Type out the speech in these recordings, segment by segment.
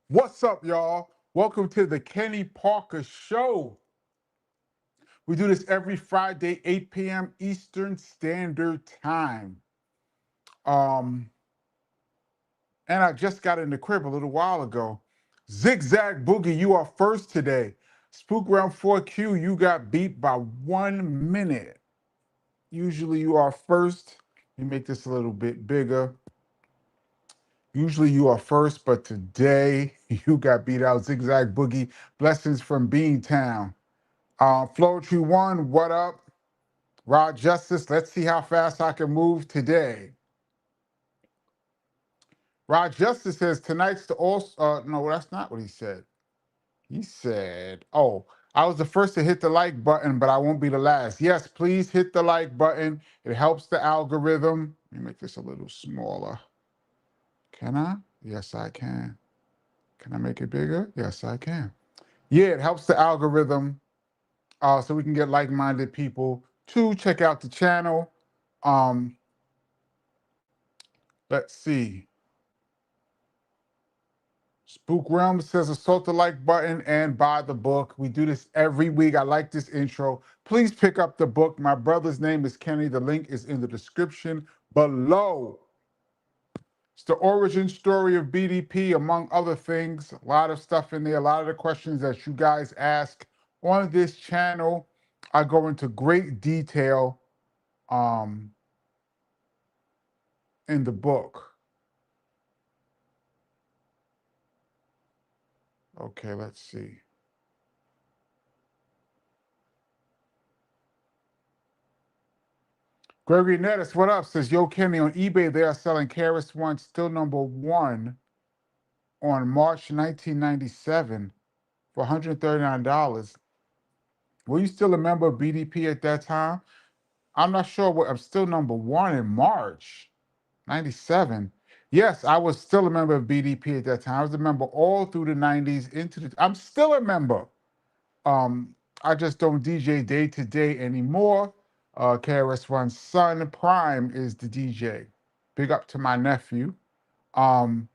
What's up, y'all? Welcome to the Kenny Parker Show. We do this every Friday, 8 p.m. Eastern Standard Time. Um, and I just got in the crib a little while ago. Zigzag Boogie, you are first today. Spook Round 4Q, you got beat by 1 minute. Usually you are first. Let me make this a little bit bigger. Usually you are first, but today you got beat out. Zigzag Boogie, blessings from Beantown. Flowetry One, what up? Rod Justice, let's see how fast I can move today. Rod Justice says tonight's the all. No, that's not what he said. He said, "Oh, I was the first to hit the like button, but I won't be the last." Yes, please hit the like button. It helps the algorithm. Let me make this a little smaller. Can I? Yes, I can. Can I make it bigger? Yes, I can. Yeah, it helps the algorithm, so we can get like-minded people to check out the channel. Um, let's see. Spook Realm says assault the like button and buy the book. We do this every week. I like this intro. Please pick up the book. My brother's name is Kenny. The link is in the description below. It's the origin story of BDP, among other things. A lot of stuff in there. A lot of the questions that you guys ask on this channel, I go into great detail in the book. Okay, let's see. Gregory Nettis, what up? Says, yo, Kenny, on eBay, they are selling KRS-One, still #1 on March 1997 for $139. Were you still a member of BDP at that time? I'm not sure. I'm still #1 in March 97. Yes, I was still a member of BDP at that time. I was a member all through the 90s I'm still a member. Um, I just don't DJ day to day anymore. KRS-One's son, Prime, is the DJ. Big up to my nephew. Um,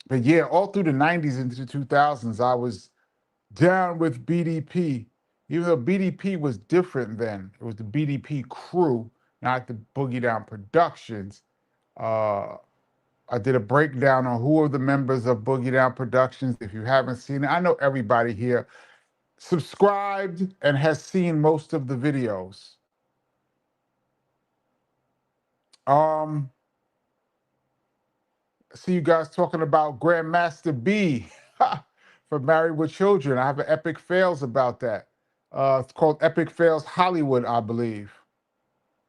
but yeah, all through the 90s into the 2000s, I was down with BDP. Even though BDP was different then. It was the BDP crew, not the Boogie Down Productions. Uh, I did a breakdown on who are the members of Boogie Down Productions. If you haven't seen it, I know everybody here subscribed and has seen most of the videos. I see you guys talking about Grandmaster B for Married with Children. I have an Epic Fails about that. It's called Epic Fails Hollywood, I believe.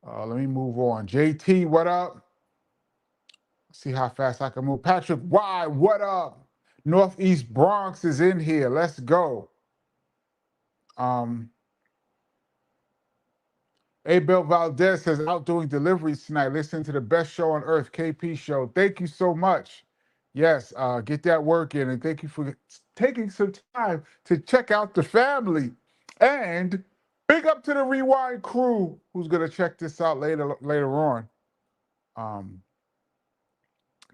Let me move on. JT, what up? See how fast I can move. Patrick Y, what up? Northeast Bronx is in here. Let's go. Um, Abel Valdez says, out doing deliveries tonight. Listen to the best show on earth, KP Show. Thank you so much. Yes, get that work in, and thank you for taking some time to check out the family. And big up to the Rewind crew who's gonna check this out later on. Um,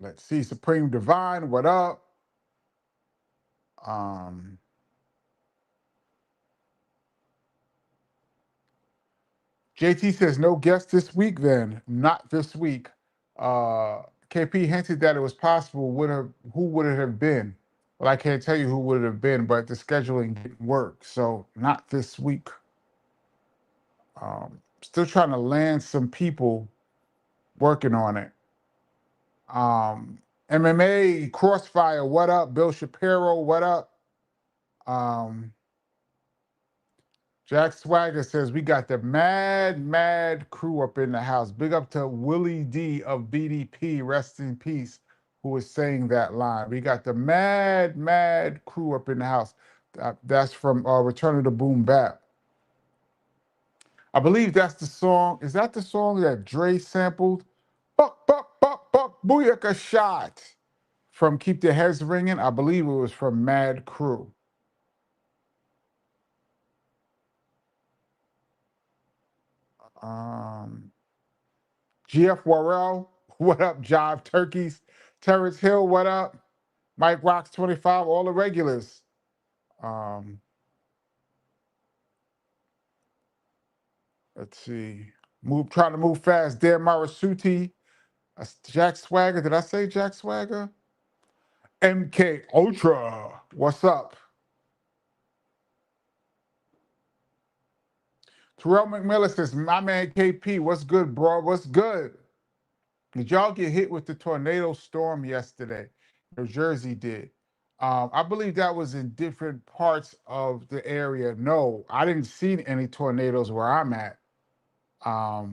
let's see, Supreme Divine, what up? Um, JT says no guest this week. Then not this week. KP hinted that it was possible. Who would it have been? Well, I can't tell you who would it have been, but the scheduling didn't work, so not this week. Still trying to land some people working on it. MMA Crossfire, what up? Bill Shapiro, what up? Um, Jack Swagger says, we got the mad crew up in the house. Big up to Willie D of BDP, rest in peace, who was saying that line. We got the mad crew up in the house. That's from Return of the Boom Bap. I believe that's the song. Is that the song that Dre sampled? Buck, booyaka shot. From Keep the Heads Ringing. I believe it was from Mad Crew. GF Worrell, what up, Jive Turkeys? Terrence Hill, what up? Mike Rocks 25, all the regulars. Let's see. Trying to move fast. Dan Marasuti. Jack Swagger. Did I say Jack Swagger? MK Ultra. What's up? Terrell McMillan says, my man KP, what's good, bro? What's good? Did y'all get hit with the tornado storm yesterday? New Jersey did. I believe that was in different parts of the area. No, I didn't see any tornadoes where I'm at. A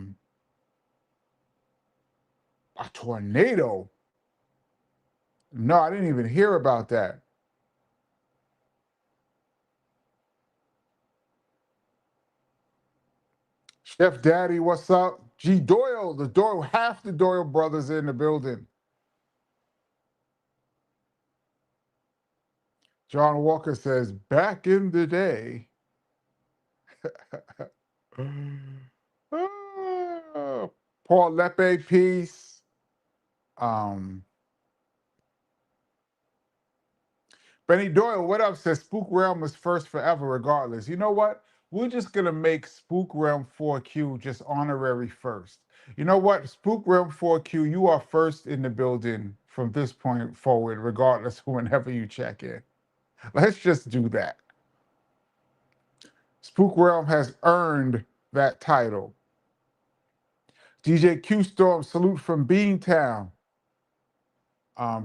tornado? No, I didn't even hear about that. Chef Daddy, what's up? G Doyle, half the Doyle brothers in the building. John Walker says, back in the day. Paul Lepe, peace. Benny Doyle, what up? Says Spook Realm is first forever, regardless. You know what? We're just gonna make Spook Realm 4Q just honorary first. You know what? Spook Realm 4Q, you are first in the building from this point forward, regardless whenever you check in. Let's just do that. Spook Realm has earned that title. DJ Q Storm, salute from Beantown.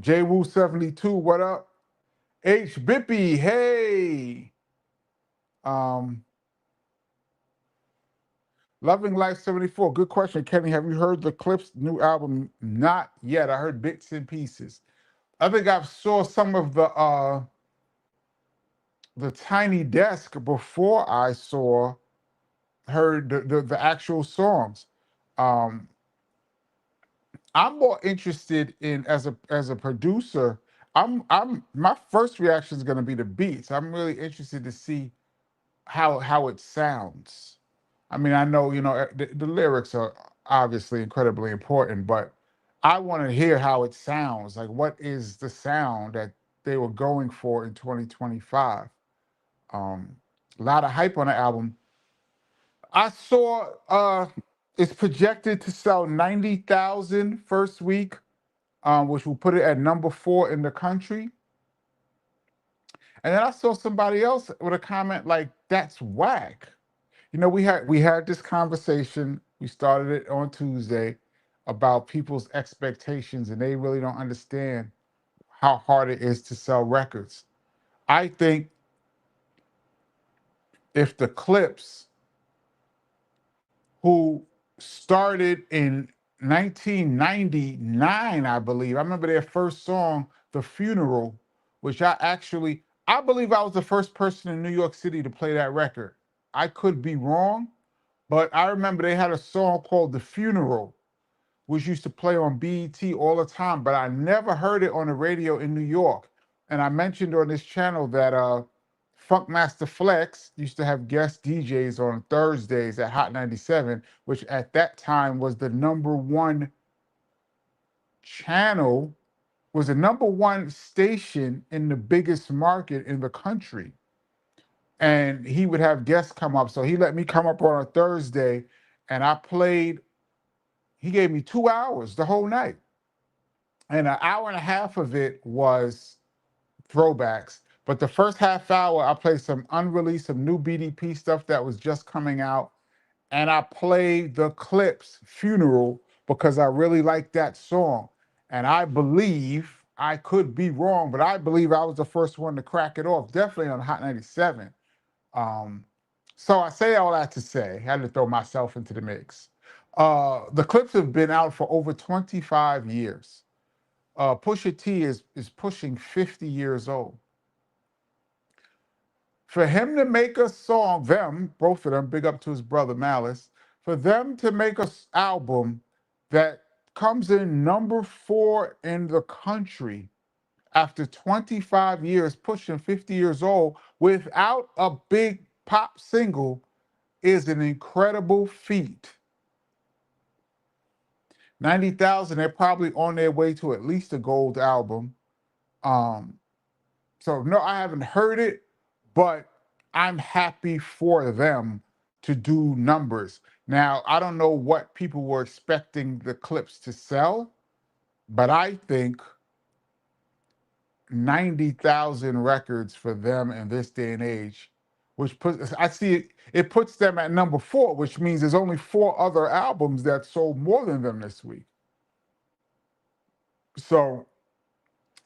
J Woo 72, what up? H Bippy, hey. Loving Life 74, good question. Kenny, have you heard the Clipse new album? Not yet. I heard bits and pieces. I think I saw some of the Tiny Desk before I heard the actual songs. I'm more interested in as a producer. My first reaction is going to be the beats. I'm really interested to see how it sounds. I mean, I know the lyrics are obviously incredibly important, but I want to hear how it sounds. Like, what is the sound that they were going for in 2025? A lot of hype on the album. I saw it's projected to sell 90,000 first week, which will put it at number 4 in the country. And then I saw somebody else with a comment like, "That's whack." We had this conversation. We started it on Tuesday about people's expectations, and they really don't understand how hard it is to sell records. I think if the Clipse, who started in 1999, I believe. I remember their first song, The Funeral, which I believe I was the first person in New York City to play that record. I could be wrong, but I remember they had a song called The Funeral, which used to play on BET all the time, but I never heard it on the radio in New York. And I mentioned on this channel that Funkmaster Flex used to have guest DJs on Thursdays at Hot 97, which at that time was the number one channel, was the number one station in the biggest market in the country. And he would have guests come up. So he let me come up on a Thursday, and he gave me 2 hours the whole night. And an hour and a half of it was throwbacks. But the first half hour, I played some unreleased, some new BDP stuff that was just coming out. And I played the Clipse Funeral because I really liked that song. And I believe, I could be wrong, but I believe I was the first one to crack it off, definitely on Hot 97. So I say all that to say, I had to throw myself into the mix. The Clipse have been out for over 25 years. Pusha T is pushing 50 years old. For him to make a song, both of them, big up to his brother Malice, for them to make an album that comes in number 4 in the country after 25 years, pushing 50 years old, without a big pop single is an incredible feat. 90,000, they're probably on their way to at least a gold album. Um, so no, I haven't heard it, but I'm happy for them to do numbers. Now, I don't know what people were expecting the Clipse to sell, but I think 90,000 records for them in this day and age, which puts, I see it puts them at number 4, which means there's only 4 other albums that sold more than them this week. So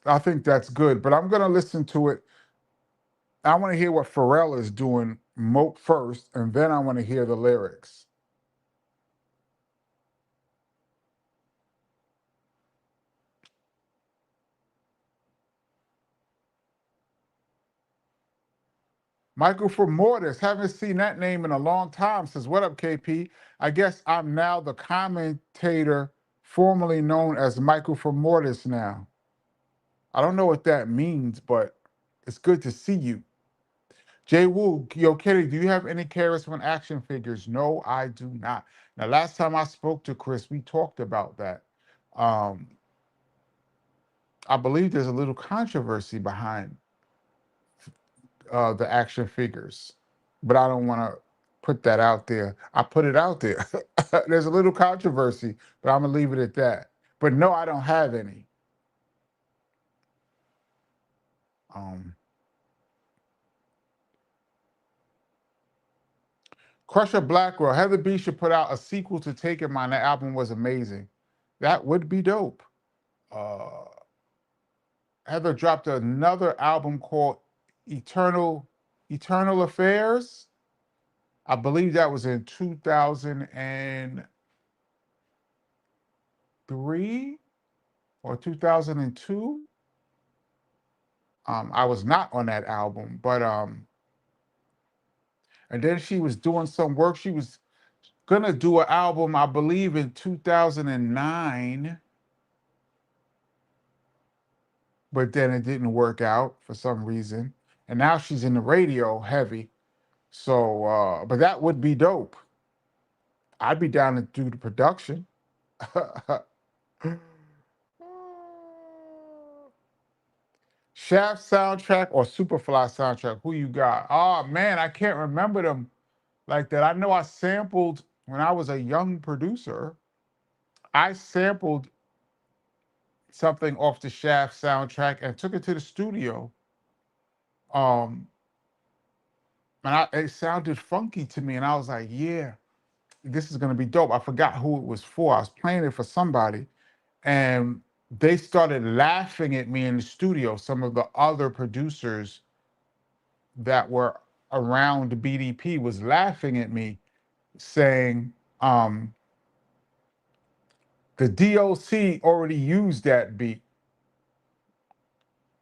I think that's good, but I'm going to listen to it. I want to hear what Pharrell is doing first, and then I want to hear the lyrics. Michael from Mortis, haven't seen that name in a long time. Says, what up, KP? I guess I'm now the commentator formerly known as Michael from Mortis now. I don't know what that means, but it's good to see you. Jay Wu, yo, Kenny, do you have any KRS-One action figures? No, I do not. Now, last time I spoke to Chris, we talked about that. I believe there's a little controversy behind the action figures, but I don't want to put that out there. I put it out there. There's a little controversy, but I'm gonna leave it at that. But no, I don't have any. Crusher Blackwell, Heather B should put out a sequel to Take It Mine. That album was amazing. That would be dope. Heather dropped another album called Eternal Affairs. I believe that was in 2003 or 2002. I was not on that album, but and then she was doing some work. She was gonna do an album, I believe, in 2009, but then it didn't work out for some reason. And now she's in the radio heavy. So, but that would be dope. I'd be down to do the production. Shaft soundtrack or Superfly soundtrack? Who you got? Oh man, I can't remember them like that. I know I sampled when I was a young producer. I sampled something off the Shaft soundtrack and took it to the studio. And it sounded funky to me, and I was like, "Yeah, this is gonna be dope." I forgot who it was for. I was playing it for somebody, and they started laughing at me in the studio. Some of the other producers that were around BDP was laughing at me, saying, the DOC already used that beat.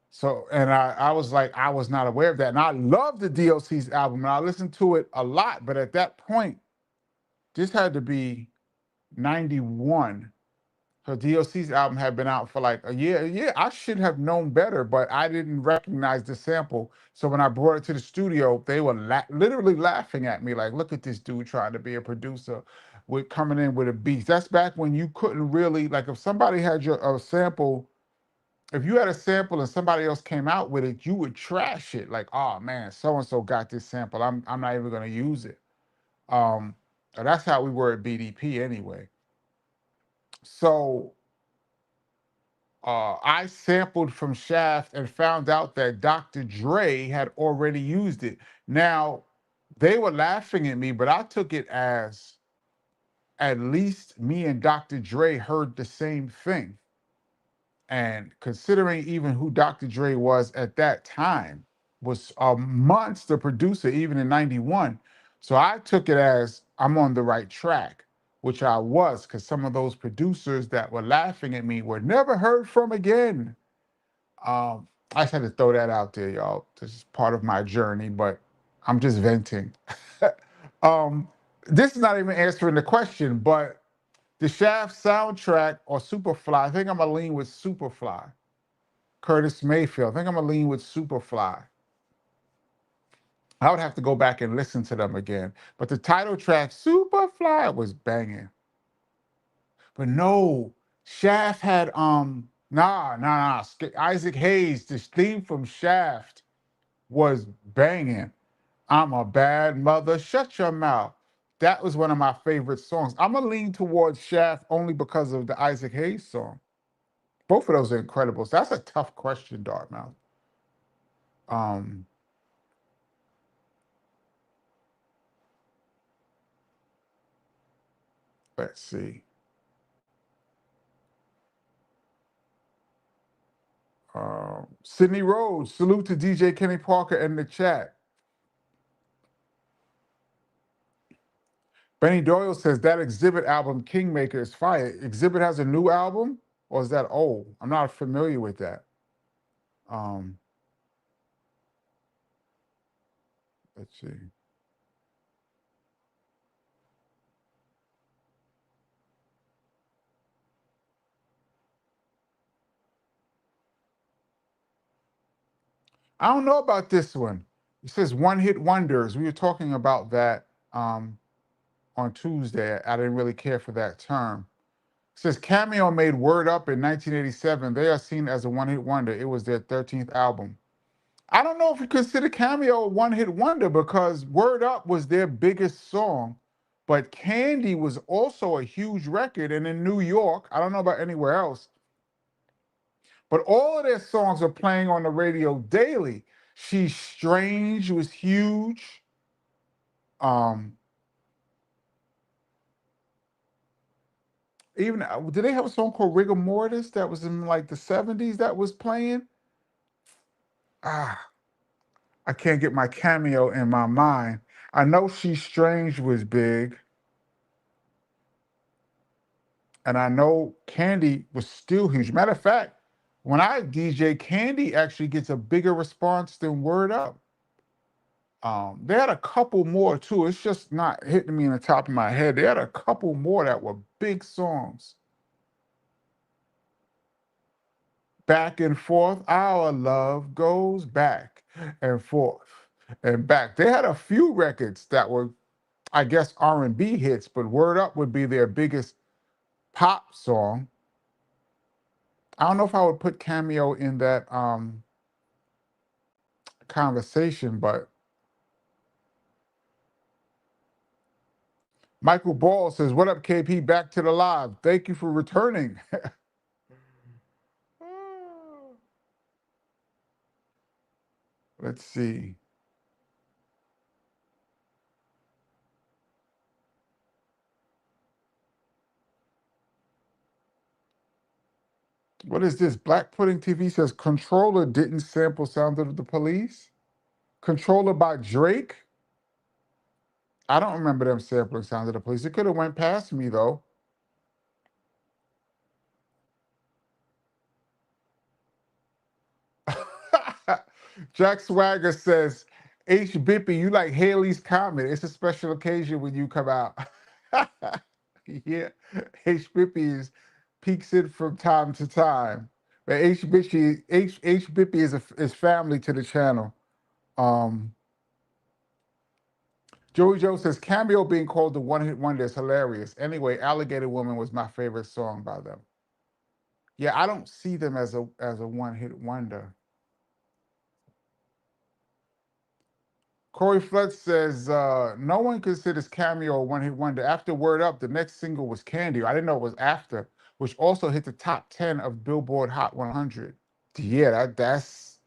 So, and I was like, I was not aware of that. And I love the DOC's album, and I listened to it a lot. But at that point, this had to be 91. So DOC's album had been out for like a year. Yeah, I should have known better, but I didn't recognize the sample. So when I brought it to the studio, they were literally laughing at me, like, look at this dude trying to be a producer with coming in with a beat. That's back when you couldn't really, like, if somebody had a sample, if you had a sample and somebody else came out with it, you would trash it. Like, oh man, so-and-so got this sample. I'm not even gonna use it. That's how we were at BDP anyway. So I sampled from Shaft and found out that Dr. Dre had already used it. Now, they were laughing at me, but I took it as at least me and Dr. Dre heard the same thing. And considering even who Dr. Dre was at that time, was a monster producer even in 91. So I took it as I'm on the right track, which I was, because some of those producers that were laughing at me were never heard from again. I just had to throw that out there, y'all. This is part of my journey, but I'm just venting. This is not even answering the question, but the Shaft soundtrack or Superfly, I think I'm gonna lean with Superfly. Curtis Mayfield. I think I'm gonna lean with Superfly. I would have to go back and listen to them again. But the title track, Superfly, was banging. But no, Shaft had Nah. Isaac Hayes, this theme from Shaft was banging. I'm a bad mother. Shut your mouth. That was one of my favorite songs. I'm gonna lean towards Shaft only because of the Isaac Hayes song. Both of those are incredible. So that's a tough question, Dartmouth. Um, let's see. Sydney Rhodes, salute to DJ Kenny Parker in the chat. Benny Doyle says that Exhibit album, Kingmaker, is fire. Exhibit has a new album, or is that old? I'm not familiar with that. Um, let's see. I don't know about this one. It says one hit wonders. We were talking about that on Tuesday. I didn't really care for that term. It says Cameo made Word Up in 1987. They are seen as a one hit wonder. It was their 13th album. I don't know if you consider Cameo a one hit wonder because Word Up was their biggest song, but Candy was also a huge record. And in New York, I don't know about anywhere else, but all of their songs are playing on the radio daily. She's Strange was huge. Um, Even did they have a song called Rigor Mortis that was in like the 70s that was playing? Ah, I can't get my Cameo in my mind. I know She's Strange was big, and I know Candy was still huge. Matter of fact, when I DJ, Candy actually gets a bigger response than Word Up. They had a couple more too. It's just not hitting me in the top of my head. They had a couple more that were big songs. Back and forth, our love goes back and forth and back. They had a few records that were, I guess, R&B hits, but Word Up would be their biggest pop song. I don't know if I would put Cameo in that conversation, but Michael Ball says, "What up, KP? Back to the live. Thank you for returning." Let's see. What is this? Black Pudding TV says Controller didn't sample Sound of the Police. Controller by Drake. I don't remember them sampling Sound of the Police. It could have went past me though. Jack Swagger says, H. Bippy, you like Haley's Comet. It's a special occasion when you come out. Yeah, H. Bippy peeks in from time to time. But H. Bippy is family to the channel. Um, Joey Joe says, Cameo being called the one hit wonder is hilarious. Anyway, Alligator Woman was my favorite song by them. Yeah, I don't see them as a one hit wonder. Corey Flood says, no one considers Cameo a one hit wonder. After Word Up, the next single was Candy. I didn't know it was after, which also hit the top 10 of Billboard Hot 100. Yeah, that's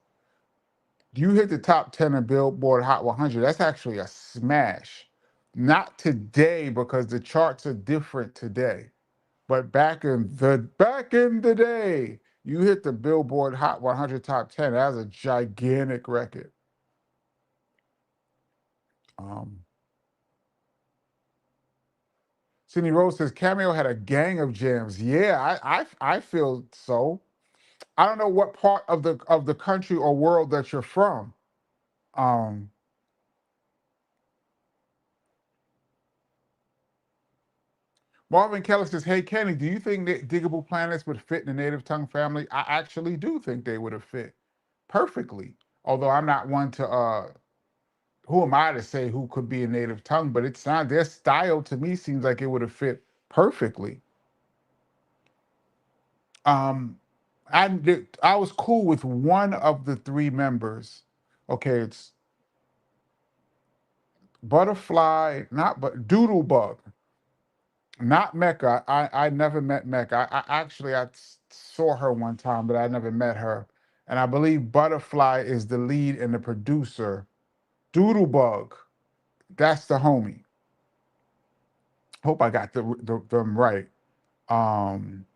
you hit the top 10 of Billboard Hot 100. That's actually a smash. Not today because the charts are different today. But back in the day, you hit the Billboard Hot 100 top 10. That was a gigantic record. Um, Sidney Rose says Cameo had a gang of jams. Yeah, I feel so. I don't know what part of the country or world that you're from. Um, Marvin Keller says, "Hey Kenny, do you think that Diggable Planets would fit in the native tongue family? I actually do think they would have fit perfectly. Although I'm not one to who am I to say who could be a native tongue? But it's not their style to me seems like it would have fit perfectly. Um, I was cool with one of the three members. Okay, it's Butterfly, not but Doodlebug, not Mecca. I never met Mecca. I saw her one time, but I never met her. And I believe Butterfly is the lead and the producer. Doodlebug, that's the homie. Hope I got them right. Um,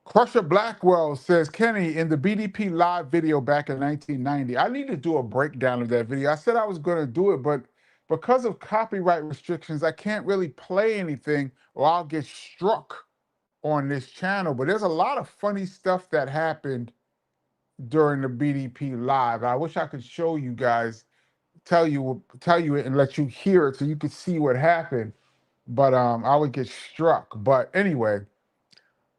Crusher Blackwell says, Kenny, in the BDP live video back in 1990, I need to do a breakdown of that video. I said I was going to do it, but because of copyright restrictions, I can't really play anything or I'll get struck on this channel. But there's a lot of funny stuff that happened during the BDP live. I wish I could show you guys, tell you it and let you hear it so you could see what happened. But I would get struck. But anyway,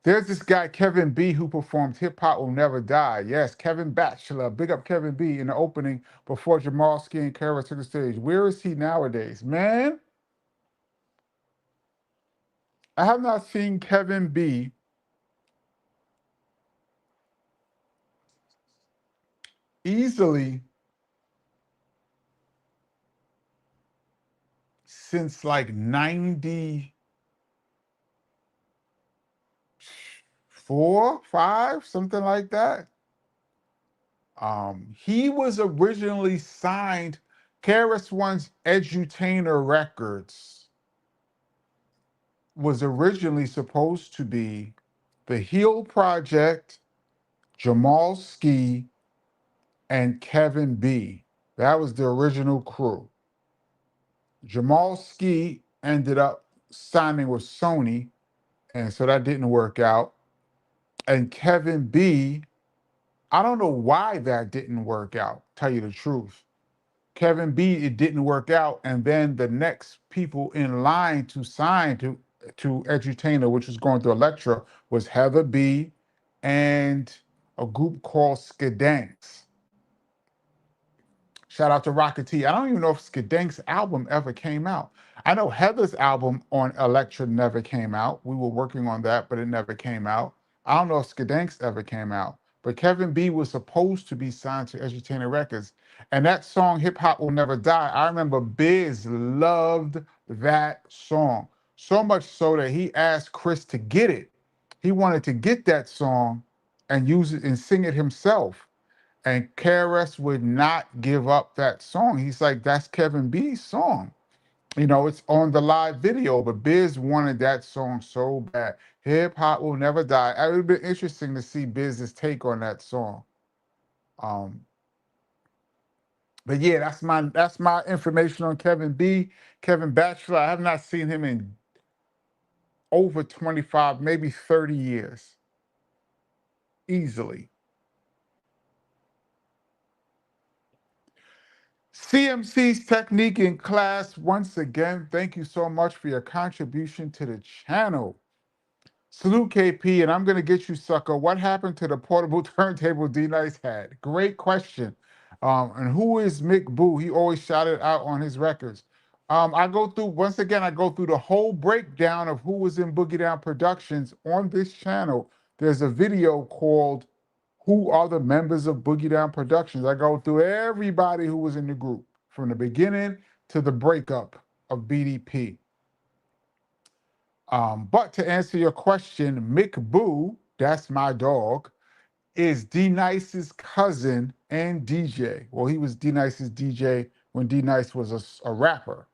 there's this guy, Kevin B, who performed Hip Hop Will Never Die. Yes, Kevin Batchelor. Big up Kevin B in the opening before Jamal Ski and Kara took the stage. Where is he nowadays? Man, I have not seen Kevin B easily since like 94, 5, something like that. He was originally signed KRS-One's Edutainer Records was originally supposed to be the Heel Project, Jamal Ski, and Kevin B. That was the original crew. Jamal Ski ended up signing with Sony, and so that didn't work out. And Kevin B, I don't know why that didn't work out, tell you the truth. Kevin B, it didn't work out, and then the next people in line to sign to Edutainer, which was going through Elektra, was Heather B and a group called Skadanks. Shout out to Rocket T. I don't even know if Skadanks' album ever came out. I know Heather's album on Elektra never came out. We were working on that, but it never came out. I don't know if Skadanks ever came out. But Kevin B was supposed to be signed to Edutainer Records. And that song, Hip Hop Will Never Die, I remember Biz loved that song. So much so that he asked Chris to get it. He wanted to get that song and use it and sing it himself. And KRS would not give up that song. He's like, that's Kevin B's song. You know, it's on the live video, but Biz wanted that song so bad. Hip Hop Will Never Die. It would have been interesting to see Biz's take on that song. But yeah, that's my information on Kevin B. Kevin Batchelor. I have not seen him in over 25, maybe 30 years. Easily. CMC's technique in class, once again, thank you so much for your contribution to the channel. Salute KP, and I'm going to get you, sucker. What happened to the portable turntable D-Nice had? Great question. And who is Mick Boo? He always shouted out on his records. I go through the whole breakdown of who was in Boogie Down Productions on this channel. There's a video called Who Are the Members of Boogie Down Productions? I go through everybody who was in the group from the beginning to the breakup of BDP. But to answer your question, Mick Boo, that's my dog, is D-Nice's cousin and DJ. Well, he was D-Nice's DJ when D-Nice was a rapper.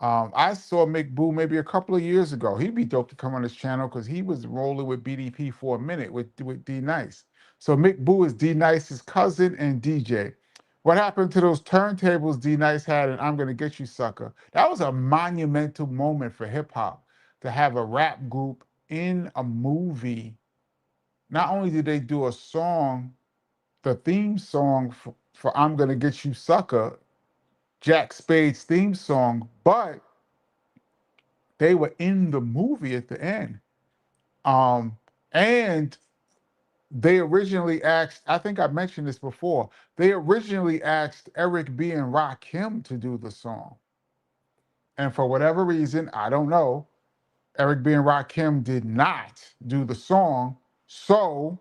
I saw Mick Boo maybe a couple of years ago. He'd be dope to come on this channel because he was rolling with BDP for a minute with D-Nice. So Mick Boo is D-Nice's cousin and DJ. What happened to those turntables D-Nice had and I'm Gonna Get You, Sucker? That was a monumental moment for hip hop to have a rap group in a movie. Not only did they do a song, the theme song for I'm Gonna Get You, Sucker, Jack Spade's theme song, but they were in the movie at the end. And they originally asked, I think I mentioned this before, they originally asked Eric B. and Rakim to do the song. And for whatever reason, I don't know, Eric B. and Rakim did not do the song, so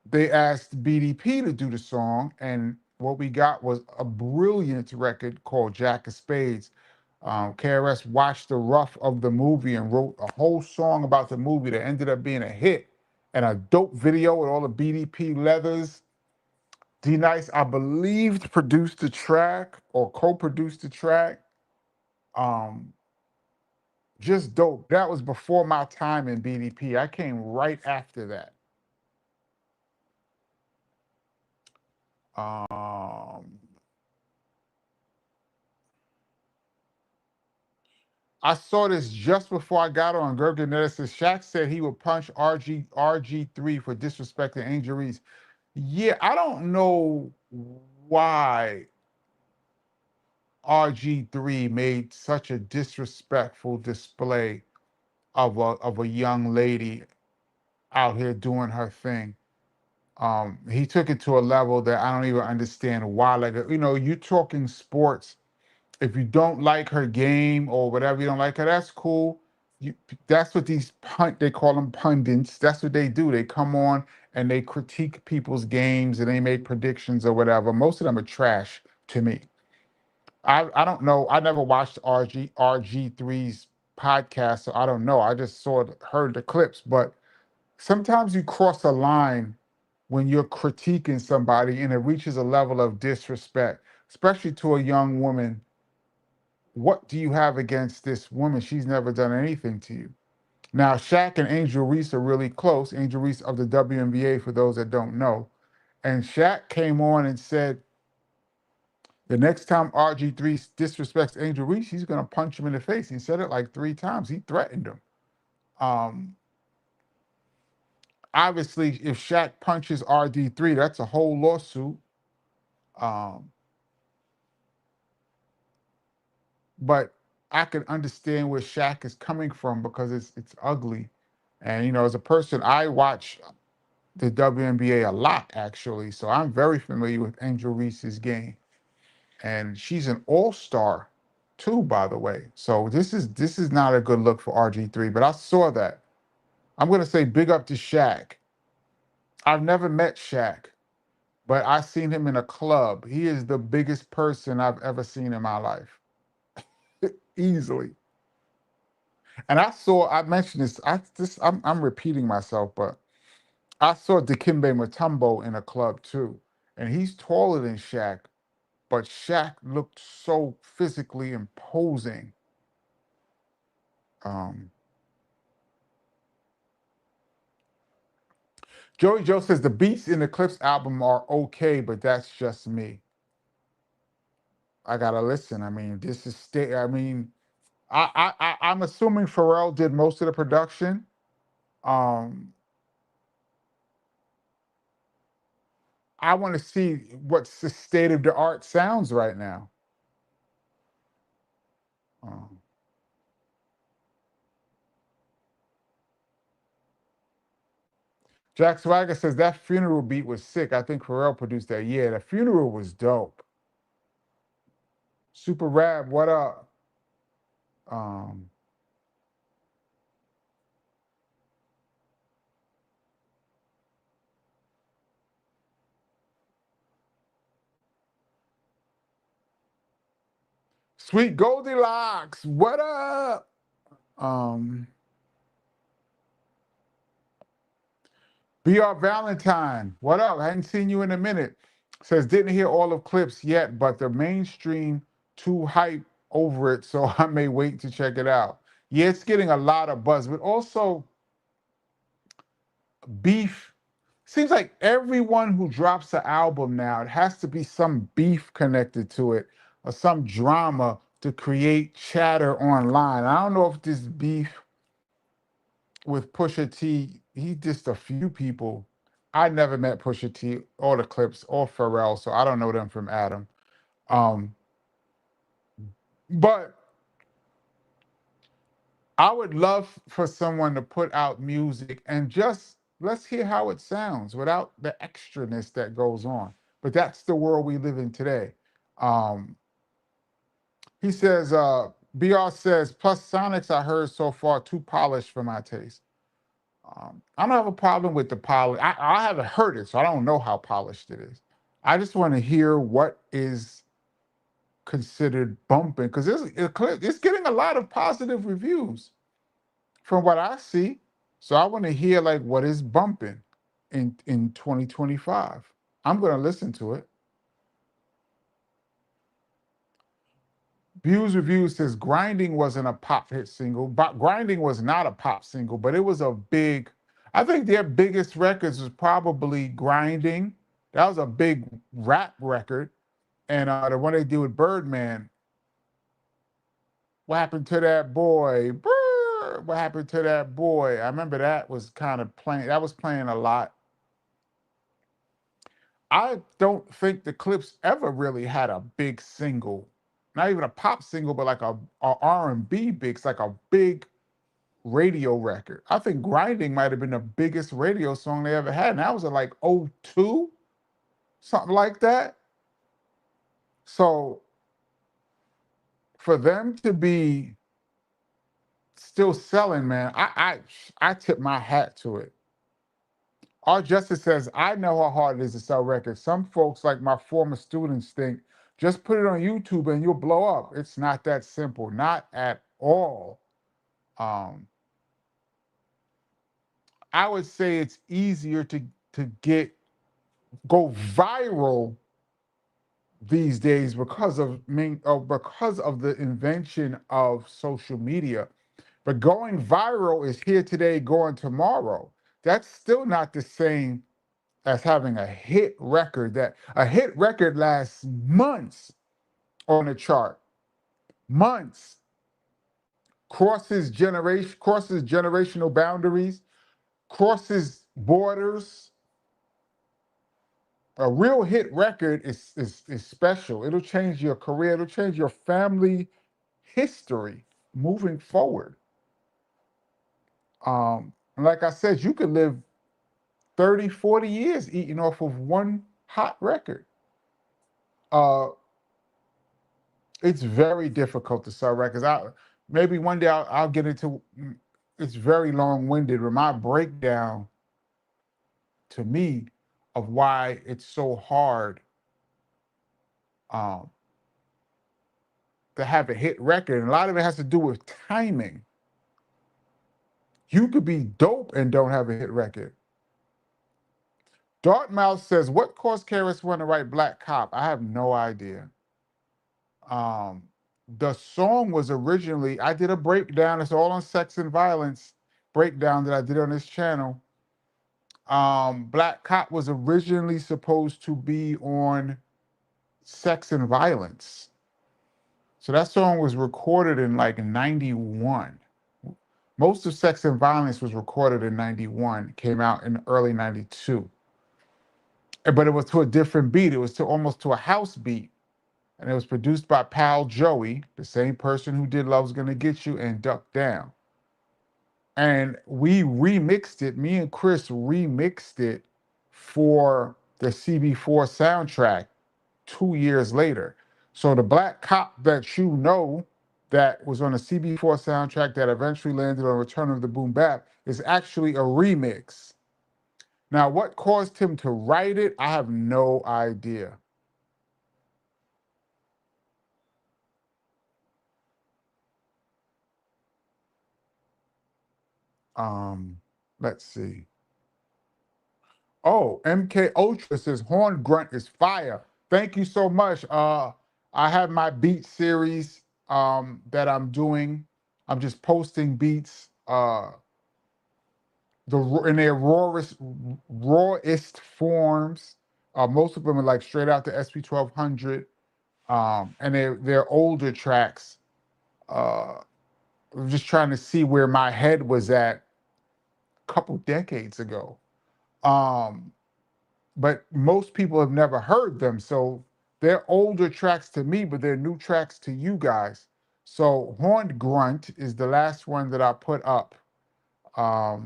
they asked BDP to do the song, and what we got was a brilliant record called Jack of Spades. KRS watched the rough of the movie and wrote a whole song about the movie that ended up being a hit, and a dope video with all the BDP leathers. D Nice, I believed, produced the track or co-produced the track. Um, just dope. That was before my time in BDP. I came right after that. I saw this just before I got on. Gergen says Shaq said he would punch RG3 for disrespecting Angel Reese. Yeah, I don't know why RG3 made such a disrespectful display of a young lady out here doing her thing. He took it to a level that I don't even understand why. Like, you're talking sports. If you don't like her game or whatever, you don't like her, that's cool. That's what they call them pundits. That's what they do. They come on and they critique people's games and they make predictions or whatever. Most of them are trash to me. I don't know. I never watched RG3's podcast, so I don't know. I just heard the clips, but sometimes you cross a line when you're critiquing somebody and it reaches a level of disrespect, especially to a young woman. What do you have against this woman? She's never done anything to you. Now, Shaq and Angel Reese are really close. Angel Reese of the WNBA, for those that don't know. And Shaq came on and said, the next time RG3 disrespects Angel Reese, he's going to punch him in the face. He said it like 3 times. He threatened him. Obviously, if Shaq punches RD3, that's a whole lawsuit. But I can understand where Shaq is coming from because it's ugly. And as a person, I watch the WNBA a lot actually, so I'm very familiar with Angel Reese's game, and she's an all-star too, by the way. So this is not a good look for RG3, but I saw that. I'm gonna say big up to Shaq. I've never met Shaq, but I seen him in a club. He is the biggest person I've ever seen in my life, easily. And I mentioned this. I'm repeating myself, but I saw Dikembe Mutombo in a club too, and he's taller than Shaq, but Shaq looked so physically imposing. Um, Joey Joe says the beats in the Clipse album are okay, but that's just me. I gotta listen. I mean, this is I mean, I'm assuming Pharrell did most of the production. Um, I want to see what's the state of the art sounds right now. Um, Jack Swagger says that funeral beat was sick. I think Pharrell produced that. Yeah, the funeral was dope. Super Rap, what up? Um, Sweet Goldilocks, what up? Um, BR Valentine, what up? I hadn't seen you in a minute. Says didn't hear all of Clipse yet, but the mainstream too hype over it, so I may wait to check it out. Yeah, it's getting a lot of buzz, but also beef. Seems like everyone who drops an album now, it has to be some beef connected to it or some drama to create chatter online. I don't know if this beef with Pusha T, he just a few people. I never met Pusha T or the Clipse or Pharrell, so I don't know them from Adam. Um, but I would love for someone to put out music and just let's hear how it sounds without the extraness that goes on. But that's the world we live in today. Um, he says, BR says, plus Sonics I heard so far too polished for my taste. I don't have a problem with the polish. I haven't heard it, so I don't know how polished it is. I just want to hear what is considered bumping because it's getting a lot of positive reviews from what I see. So I want to hear like what is bumping in 2025. I'm going to listen to it. Views Review says Grinding wasn't a pop hit single, but Grinding was not a pop single, but it was a big, I think their biggest records was probably Grinding. That was a big rap record. And the one they did with Birdman, what happened to that boy? Brr, what happened to that boy? I remember that was kind of playing, that was playing a lot. I don't think the Clipse ever really had a big single, not even a pop single, but like a R&B big, like a big radio record. I think Grinding might have been the biggest radio song they ever had. And that was in like '02, something like that. So for them to be still selling, man, I tip my hat to it. Our Justice says, I know how hard it is to sell records. Some folks, like my former students, think just put it on YouTube and you'll blow up. It's not that simple, not at all. I would say it's easier to go viral these days because of the invention of social media. But going viral is here today, going tomorrow. That's still not the same as having a hit record. That a hit record lasts months on a chart, months, crosses generational boundaries, crosses borders. A real hit record is special. It'll change your career. It'll change your family history moving forward. Like I said, you could live 30, 40 years eating off of one hot record. It's very difficult to sell records. Maybe one day I'll get into. It's very long-winded. But my breakdown to me of why it's so hard to have a hit record, and a lot of it has to do with timing. You could be dope and don't have a hit record. Dartmouth says, what caused KRS-One to write Black Cop? I have no idea. The song was originally, I did a breakdown, it's all on sex and violence breakdown that I did on this channel. Black Cop was originally supposed to be on Sex and Violence. So that song was recorded in like 91. Most of Sex and Violence was recorded in 91, came out in early 92. But it was to a different beat. It was almost to a house beat. And it was produced by Pal Joey, the same person who did Love's Gonna Get You and Duck Down. And we remixed it, me and Chris remixed it for the CB4 soundtrack 2 years later. So the Black Cop that you know that was on the CB4 soundtrack that eventually landed on Return of the Boom Bap is actually a remix. Now, what caused him to write it, I have no idea. Let's see. Oh, MK Ultra says Horn Grunt is fire. Thank you so much. I have my beat series that I'm doing. I'm just posting beats in their rawest forms. Most of them are like straight out to SP1200, and they're older tracks. I'm just trying to see where my head was at a couple decades ago. But most people have never heard them, so they're older tracks to me, but they're new tracks to you guys. So Horned Grunt is the last one that I put up a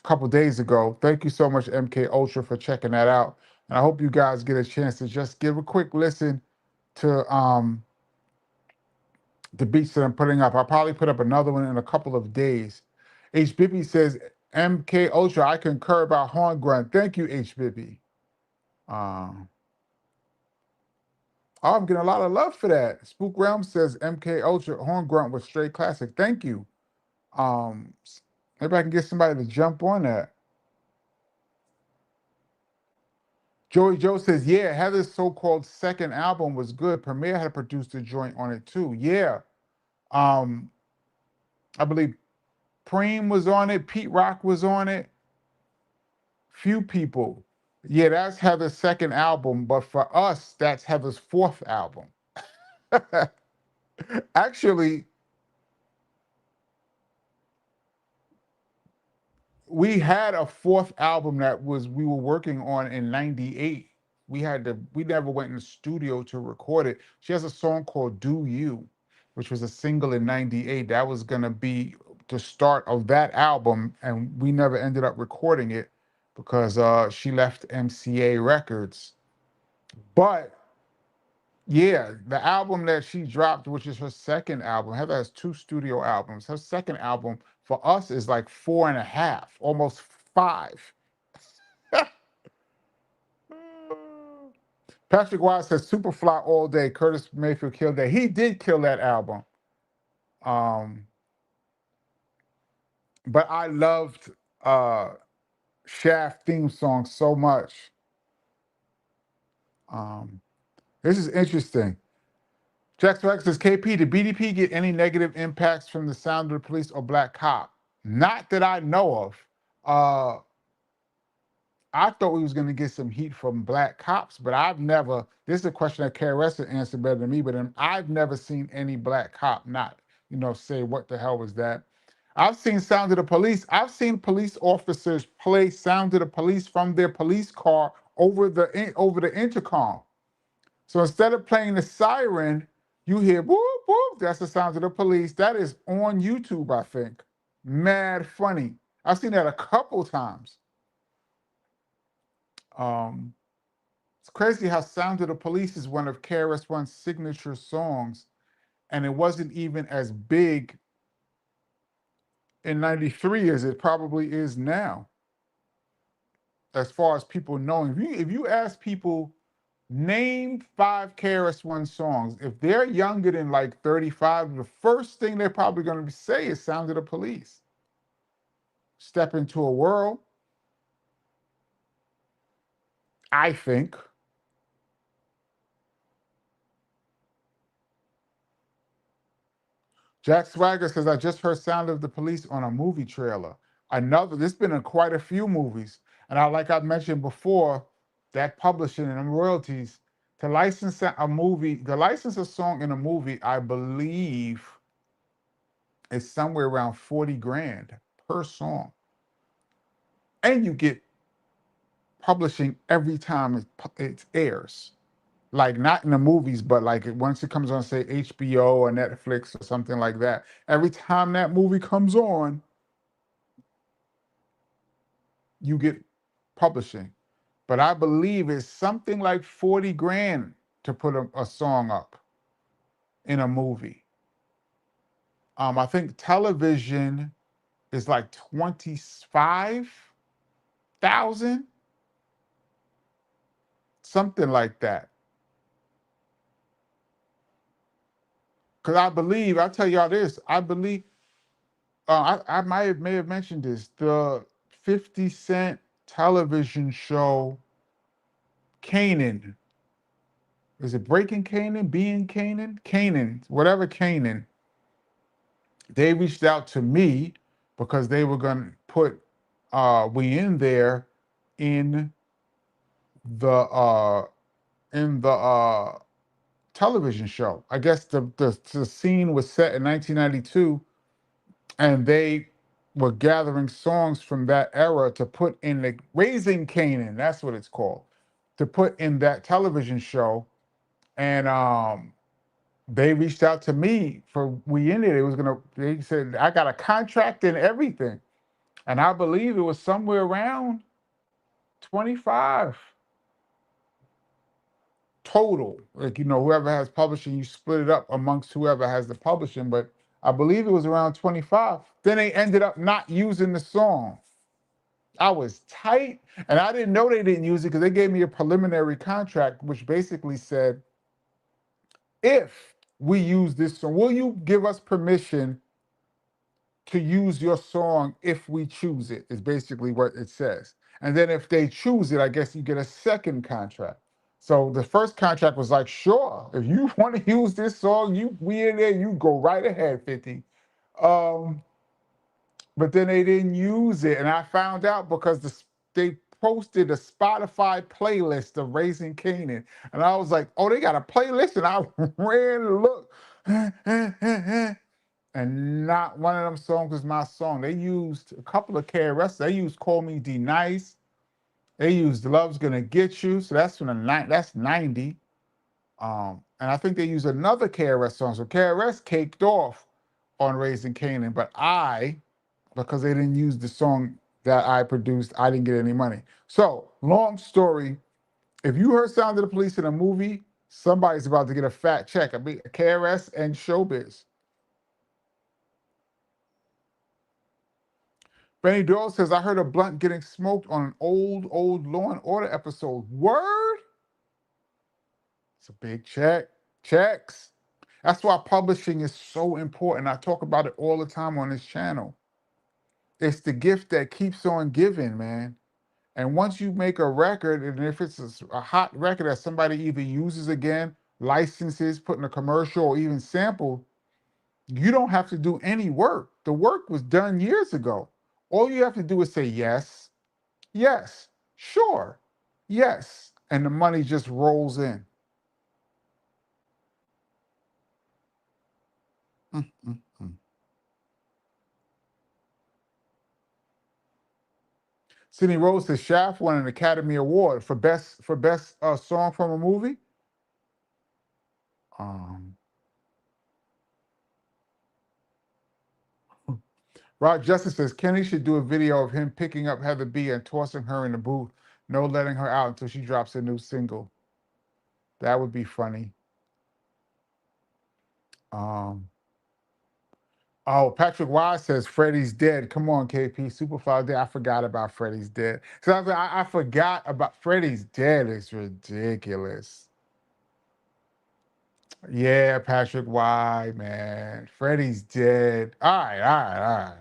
couple days ago. Thank you so much, MK Ultra, for checking that out. And I hope you guys get a chance to just give a quick listen to the beats that I'm putting up. I'll probably put up another one in a couple of days. H. Bibby says, MK Ultra, I concur about Horn Grunt. Thank you, H. Bibby. Oh, I'm getting a lot of love for that. Spook Realm says MK Ultra Horn Grunt was straight classic. Thank you. Maybe I can get somebody to jump on that. Joey Joe says, yeah, Heather's so-called second album was good. Premier had produced a joint on it too. Yeah. I believe Preem was on it. Pete Rock was on it. Few people. Yeah, that's Heather's second album, but for us, that's Heather's fourth album. Actually, we had a fourth album that we were working on in '98. We never went in the studio to record it. She has a song called Do You, which was a single in '98. That was gonna be the start of that album, and we never ended up recording it because she left MCA Records. But yeah, the album that she dropped, which is her second album, Heather has 2 studio albums. Her second album for us is like 4.5, almost 5. Patrick Wise says Superfly all day. Curtis Mayfield killed that. He did kill that album. But I loved Shaft theme song so much. This is interesting. Jack Swag says, KP, did BDP get any negative impacts from the Sound of the Police or Black Cop? Not that I know of. I thought we was going to get some heat from Black Cops, but I've never, this is a question that KRS would answer better than me, but I've never seen any Black Cop not, say, what the hell was that? I've seen Sound of the Police. I've seen police officers play Sound of the Police from their police car over the intercom. So instead of playing the siren, you hear whoop, whoop. That's the Sound of the Police. That is on YouTube, I think. Mad funny. I've seen that a couple times. It's crazy how Sound of the Police is one of KRS-One's signature songs, and it wasn't even as big in '93 as it probably is now. As far as people knowing, if you ask people, name 5 KRS-One songs, if they're younger than like 35, the first thing they're probably going to say is Sound of the Police. Step Into a World, I think. Jack Swagger says, I just heard Sound of the Police on a movie trailer. This been in quite a few movies. And like I mentioned before, that publishing and royalties, to license a song in a movie, I believe is somewhere around 40 grand per song. And you get publishing every time it airs. Like not in the movies, but like once it comes on, say HBO or Netflix or something like that, every time that movie comes on, you get publishing. But I believe it's something like 40 grand to put a song up in a movie. I think television is like 25,000, something like that. Because I'll tell y'all this, I believe, I may have mentioned this, the 50 Cent television show, Canaan. Is it Breaking Canaan? Being Canaan? Canaan, whatever Canaan. They reached out to me because they were going to put We In there in the television show. I guess the scene was set in 1992, and they were gathering songs from that era to put in the Raising Canaan. That's what it's called, to put in that television show. And they reached out to me for We In It. They said, I got a contract and everything. And I believe it was somewhere around 25. total. Like, whoever has publishing, you split it up amongst whoever has the publishing, but I believe it was around 25. Then they ended up not using the song. I was tight, and I didn't know they didn't use it because they gave me a preliminary contract, which basically said, if we use this song, will you give us permission to use your song if we choose it, is basically what it says. And then if they choose it, I guess you get a second contract. So the first contract was like, sure, if you want to use this song, we in there, you go right ahead, 50. But then they didn't use it. And I found out because they posted a Spotify playlist of Raising Canaan. And I was like, oh, they got a playlist? And I ran to look. And not one of them songs is my song. They used a couple of KRS. They used Call Me D Nice. They used Love's Gonna Get You. So that's that's 90. And I think they used another KRS song. So KRS caked off on Raising Canaan, but because they didn't use the song that I produced, I didn't get any money. So, long story, if you heard Sound of the Police in a movie, somebody's about to get a fat check. I mean, KRS and Showbiz. Benny Doyle says, I heard a blunt getting smoked on an old Law and Order episode. Word? It's a big check. Checks. That's why publishing is so important. I talk about it all the time on this channel. It's the gift that keeps on giving, man. And once you make a record, and if it's a hot record that somebody either uses again, licenses, put in a commercial, or even sample, you don't have to do any work. The work was done years ago. All you have to do is say yes, yes, sure, yes, and the money just rolls in. Sidney Rose says Shaft won an Academy Award for best song from a movie. Rod Justice says Kenny should do a video of him picking up Heather B and tossing her in the booth, no letting her out until she drops a new single. That would be funny. Oh, Patrick Wise says Freddie's dead. Come on, KP. Superfly dead. I forgot about Freddie's dead. So I forgot about Freddie's dead. It's ridiculous. Yeah, Patrick Wise, man. Freddie's dead. All right.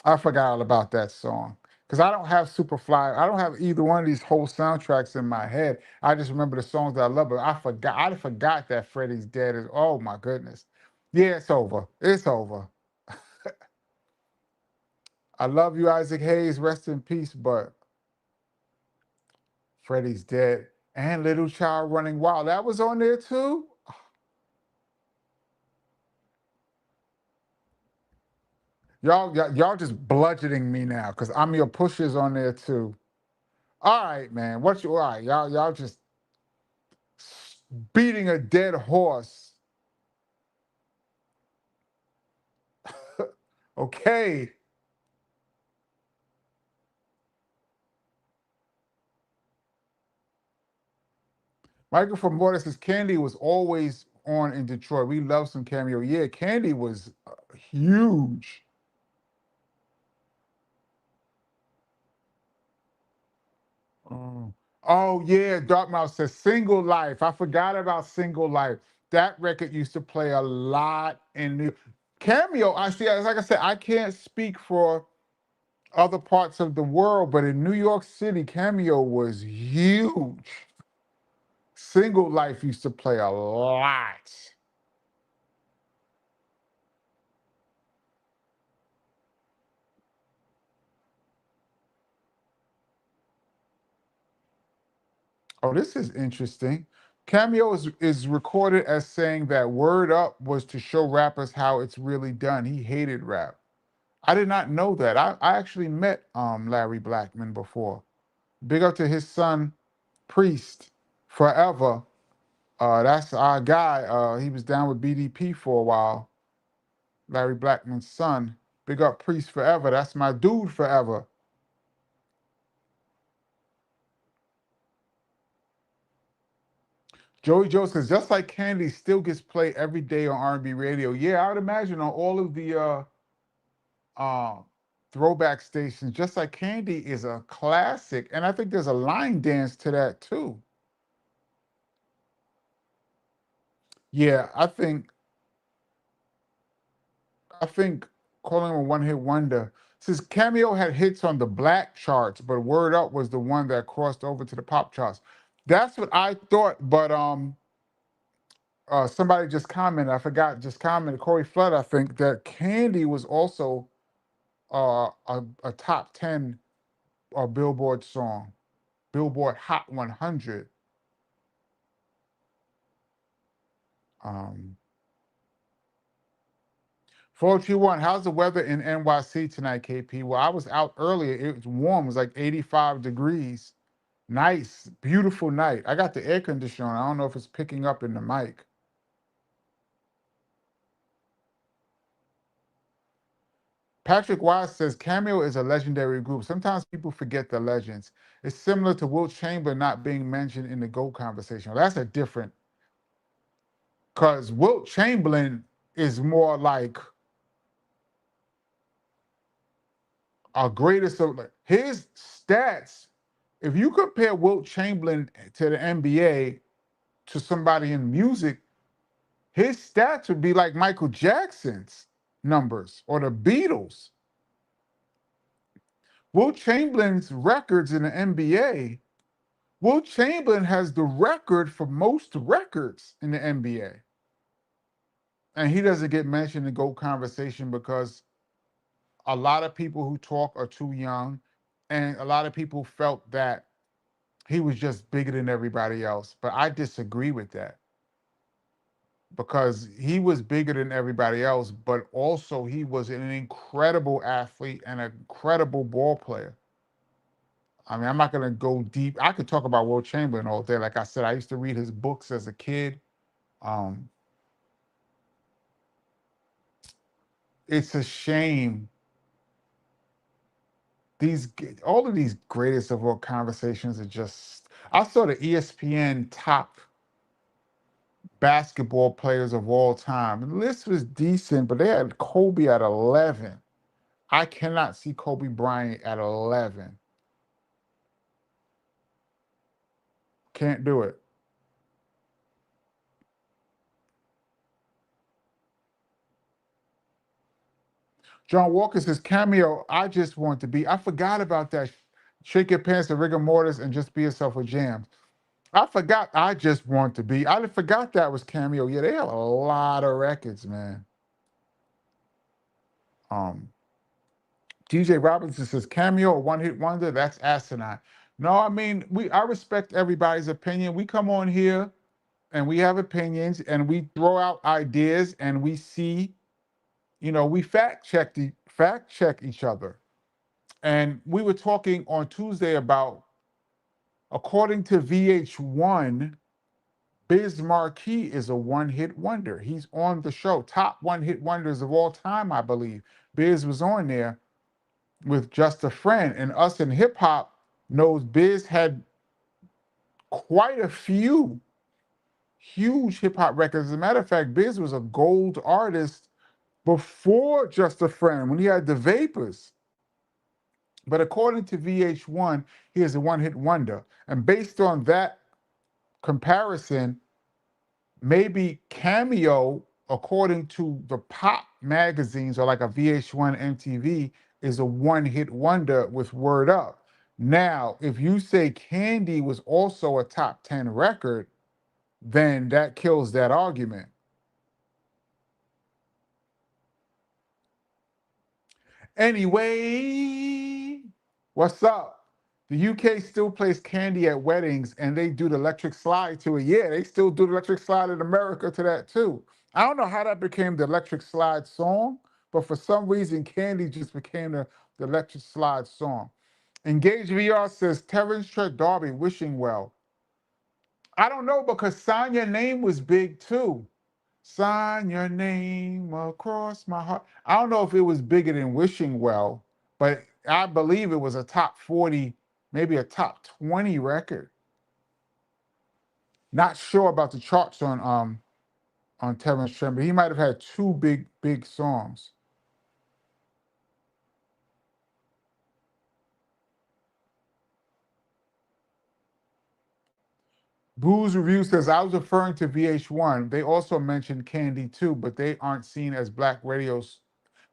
I forgot all about that song. Because I don't have Superfly. I don't have either one of these whole soundtracks in my head. I just remember the songs that I love, but I forgot that Freddie's dead. Oh my goodness. Yeah, it's over. It's over. I love you, Isaac Hayes. Rest in peace, but Freddie's dead. And Little Child Running Wild. That was on there too? Y'all just bludgeoning me now because I'm your pushers on there too. All right, man. All right, y'all just beating a dead horse. Okay. Michael from Water says Candy was always on in Detroit. We love some Cameo. Yeah, Candy was huge. Oh yeah, Dartmouth says Single Life. I forgot about Single Life. That record used to play a lot in New Cameo. I see, like I said, I can't speak for other parts of the world, but in New York City, Cameo was huge. Single Life used to play a lot. Oh, this is interesting. Cameo is recorded as saying that Word Up was to show rappers how it's really done. He hated rap. I did not know that. I actually met Larry Blackman before. Big up to his son, Priest, forever. That's our guy. He was down with BDP for a while. Larry Blackman's son. Big up Priest forever. That's my dude forever. Joey Joe says, just like Candy still gets played every day on R&B radio. Yeah, I would imagine on all of the uh, throwback stations, just like Candy is a classic. And I think there's a line dance to that too. Yeah, I think calling him a one-hit wonder. Since Cameo had hits on the black charts, but Word Up was the one that crossed over to the pop charts. That's what I thought, but somebody just commented, I forgot, just commented, Corey Flood, I think, that Candy was also a top 10 Billboard song, Billboard Hot 100. Um, 421, how's the weather in NYC tonight, KP? Well, I was out earlier. It was warm. It was like 85 degrees. Nice, beautiful night. I got the air conditioner on. I don't know if it's picking up in the mic. Patrick Wise says Cameo is a legendary group. Sometimes people forget the legends. It's similar to Wilt Chamberlain not being mentioned in the GOAT conversation. Well, that's a different, because Wilt Chamberlain is more like a greatest of his stats. If you compare Wilt Chamberlain to the NBA to somebody in music, his stats would be like Michael Jackson's numbers or the Beatles. Wilt Chamberlain's records in the NBA, Wilt Chamberlain has the record for most records in the NBA. And he doesn't get mentioned in GOAT conversation because a lot of people who talk are too young, and a lot of people felt that he was just bigger than everybody else. But I disagree with that, because he was bigger than everybody else, but also he was an incredible athlete and an incredible ball player. I mean, I'm not going to go deep. I could talk about Wilt Chamberlain all day. Like I said, I used to read his books as a kid. Um, it's a shame. These all of these greatest of all conversations are just. I saw the ESPN top basketball players of all time. The list was decent, but they had Kobe at 11. I cannot see Kobe Bryant at 11. Can't do it. John Walker says, Cameo, I just want to be. I forgot about that. Shake your pants to rigor mortis and just be yourself with jams. I forgot I just want to be. I forgot that was Cameo. Yeah, they have a lot of records, man. Um, DJ Robinson says, Cameo, a one-hit wonder, that's asinine. No, I mean, I respect everybody's opinion. We come on here and we have opinions and we throw out ideas and we see, we fact check each other. And we were talking on Tuesday about, according to VH1, Biz Markie is a one-hit wonder. He's on the show, top one-hit wonders of all time, I believe. Biz was on there with Just a Friend, and us in hip hop knows Biz had quite a few huge hip hop records. As a matter of fact, Biz was a gold artist before Just a Friend when he had the Vapors. But according to VH1, he is a one-hit wonder. And based on that comparison, maybe Cameo, according to the pop magazines or like a VH1 MTV, is a one-hit wonder with Word Up. Now, if you say Candy was also a top 10 record, then that kills that argument. Anyway, what's up? The UK still plays Candy at weddings and they do the electric slide to it. Yeah, they still do the electric slide in America to that too. I don't know how that became the electric slide song, but for some reason, Candy just became the electric slide song. Engage VR says Terrence Trent D'Arby wishing well. I don't know, because Sign Your Name was big too. Sign your name across my heart. I don't know if it was bigger than Wishing Well, but I believe it was a top 40, maybe a top 20 record. Not sure about the charts on Terrence Trent, but he might have had two big songs. Boo's Review says, I was referring to VH1. They also mentioned Candy too, but they aren't seen as black radios.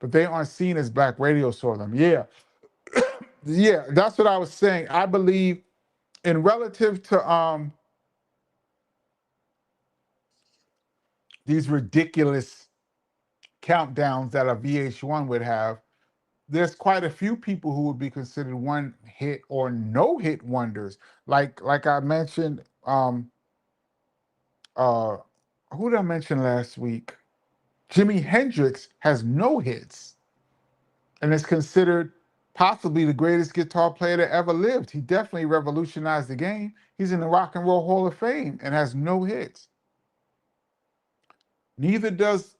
But they aren't seen as black radio saw them. Yeah. Yeah, that's what I was saying. I believe in relative to these ridiculous countdowns that a VH1 would have, there's quite a few people who would be considered one hit or no hit wonders. Like I mentioned, uh who did I mention last week? Jimi Hendrix has no hits and is considered possibly the greatest guitar player that ever lived. He definitely revolutionized the game. He's in the Rock and Roll Hall of Fame and has no hits. Neither does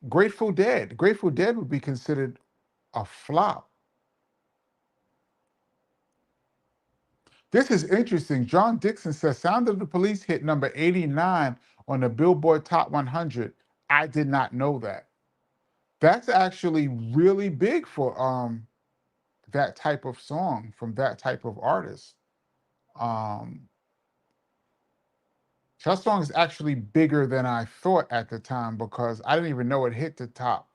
Grateful Dead. Grateful Dead would be considered a flop. This is interesting. John Dixon says Sound of the Police hit number 89 on the Billboard Top 100. I did not know that. That's actually really big for that type of song from that type of artist. That song is actually bigger than I thought at the time because I didn't even know it hit the top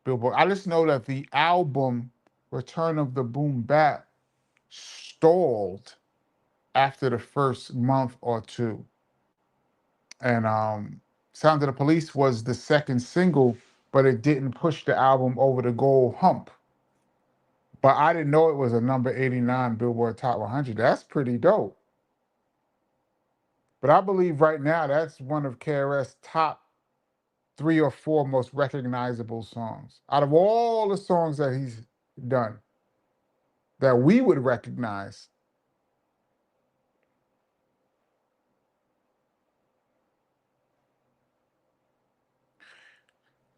Billboard. I just know that the album Return of the Boom Bap stalled after the first month or two. And Sound of the Police was the second single, but it didn't push the album over the gold hump. But I didn't know it was a number 89 Billboard Top 100. That's pretty dope. But I believe right now that's one of KRS' top 3 or 4 most recognizable songs. Out of all the songs that he's done that we would recognize.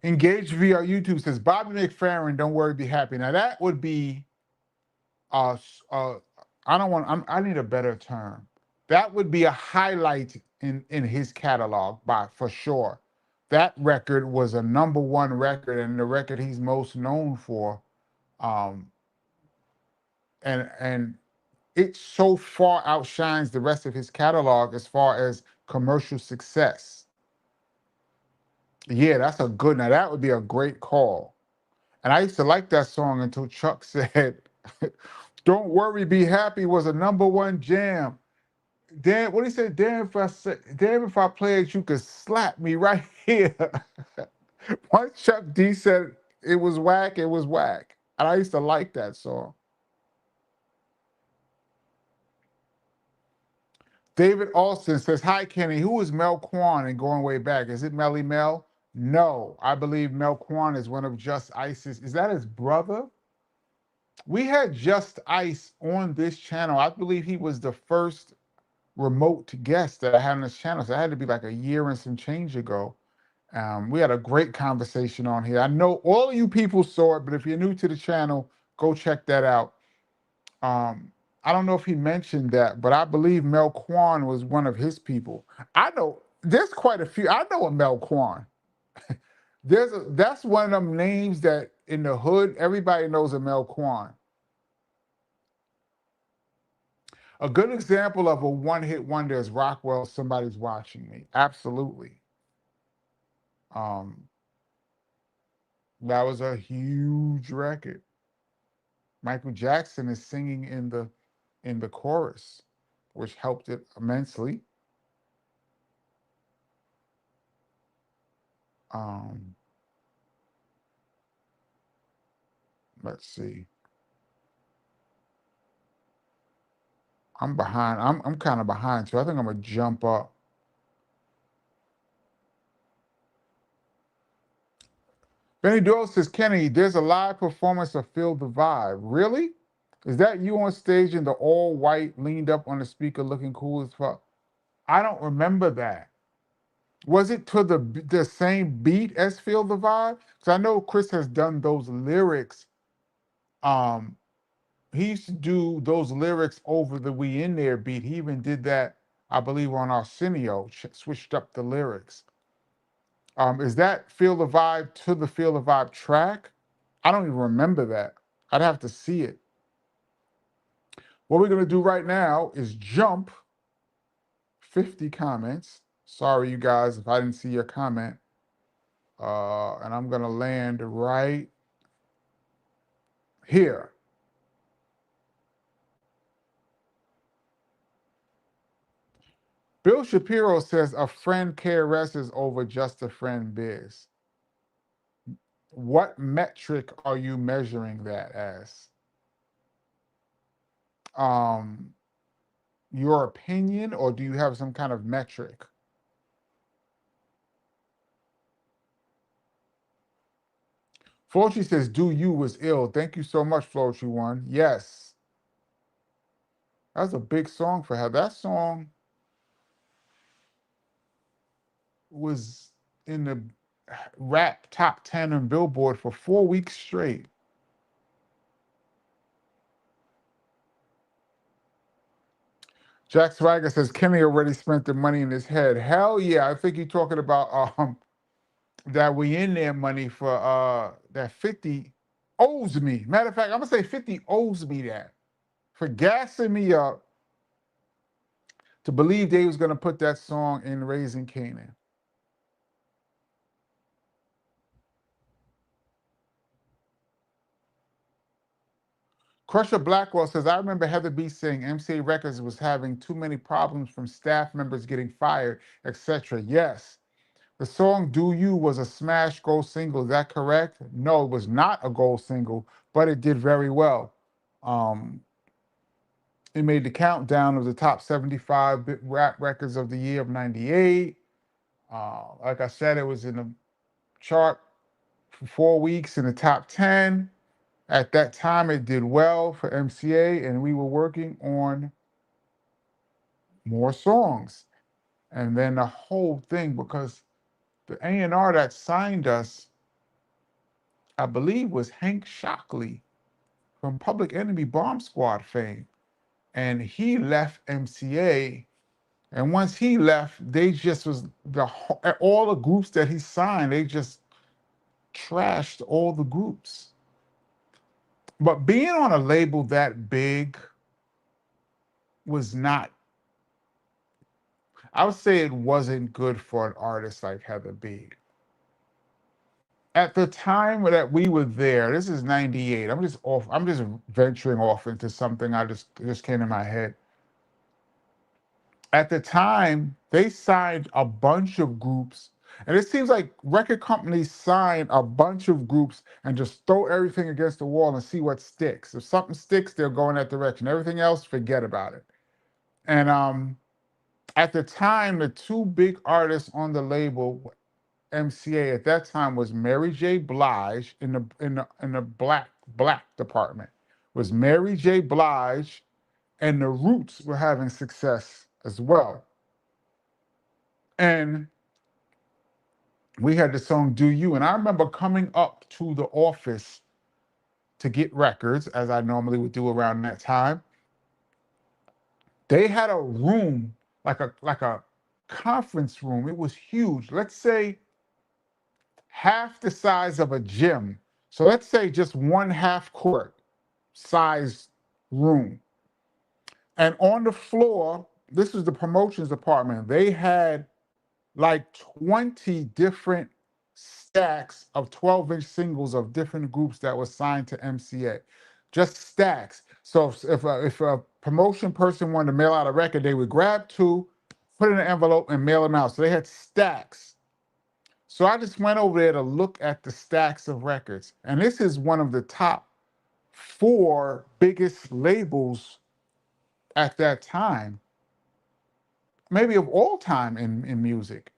Engaged via YouTube says Bobby McFerrin, Don't Worry, Be Happy. Now that would be I don't want I need a better term. That would be a highlight in his catalog for sure. That record was a #1 record and the record he's most known for. And it so far outshines the rest of his catalog as far as commercial success. Yeah, that's a good. Now that would be a great call. And I used to like that song until Chuck said, "Don't worry, be happy" was a #1 jam. Damn, what he said? Damn if I played, you could slap me right here. Once Chuck D said it was whack, it was whack. And I used to like that song. David Alston says, "Hi, Kenny. Who is Mel Quan and going way back? Is it Melly Mel?" No, I believe Mel Quan is one of Just Ice's. Is that his brother? We had Just Ice on this channel. I believe he was the first remote guest that I had on this channel. So it had to be like a year and some change ago. We had a great conversation on here. I know all of you people saw it, but if you're new to the channel, go check that out. I don't know if he mentioned that, but I believe Mel Quan was one of his people. I know there's quite a few. I know a Mel Quan. That's one of them names that in the hood everybody knows a Mel Quan. A good example of a one-hit wonder is Rockwell's "Somebody's Watching Me." Absolutely. Um, that was a huge record. Michael Jackson is singing in the chorus, which helped it immensely. Let's see. I'm behind. I'm kind of behind, so I think I'm gonna jump up. Benny Doyle says, "Kenny, there's a live performance of Feel the Vibe. Really? Is that you on stage in the all white, leaned up on the speaker, looking cool as fuck?" I don't remember that. Was it to the same beat as Feel the Vibe? Because I know Chris has done those lyrics. He used to do those lyrics over the "We In There" beat. He even did that I believe on Arsenio, switched up the lyrics. Is that Feel the Vibe to the Feel the Vibe track? I don't even remember that. I'd have to see it. What we're going to do right now is jump 50 comments. Sorry, you guys, if I didn't see your comment. And I'm going to land right here. Bill Shapiro says a friend KRS is over just a friend biz. What metric are you measuring that as? Your opinion, or do you have some kind of metric? Flochi says, "Do You" was ill. Thank you so much, Flochi1. Yes. That's a big song for her. That song was in the rap top 10 on Billboard for 4 weeks straight. Jack Swagger says, Kenny already spent the money in his head. Hell yeah. I think you're talking about that we in there money for that 50 owes me. Matter of fact, I'm gonna say 50 owes me that for gassing me up to believe they was gonna put that song in Raising Canaan. Crusher Blackwell says, I remember Heather B saying MCA Records was having too many problems from staff members getting fired, etc. Yes. The song Do You was a smash gold single. Is that correct? No, it was not a gold single, but it did very well. It made the countdown of the top 75 rap records of the year of 98. Like I said, it was in the chart for 4 weeks in the top 10. At that time, it did well for MCA, and we were working on more songs. And then the whole thing, because the A&R that signed us, I believe, was Hank Shockley from Public Enemy Bomb Squad fame. And he left MCA. And once he left, they just was all the groups that he signed, they just trashed all the groups. But being on a label that big was not, I would say it wasn't good for an artist like Heather B. At the time that we were there, this is 98. I'm just venturing off into something I just came in my head. At the time, they signed a bunch of groups, and it seems like record companies sign a bunch of groups and just throw everything against the wall and see what sticks. If something sticks, they'll go in that direction. Everything else, forget about it. And at the time, the two big artists on the label, MCA at that time, was Mary J. Blige in the black department. Was Mary J. Blige, and the Roots were having success as well. And we had the song Do You. And I remember coming up to the office to get records, as I normally would do around that time. They had a room, like a conference room. It was huge. Let's say half the size of a gym. So let's say just one half court size room. And on the floor, this was the promotions department. They had like 20 different stacks of 12-inch singles of different groups that were signed to MCA. Just stacks. So if a promotion person wanted to mail out a record, they would grab two, put it in an envelope, and mail them out. So they had stacks. So I just went over there to look at the stacks of records. And this is one of the top 4 biggest labels at that time, maybe of all time in music,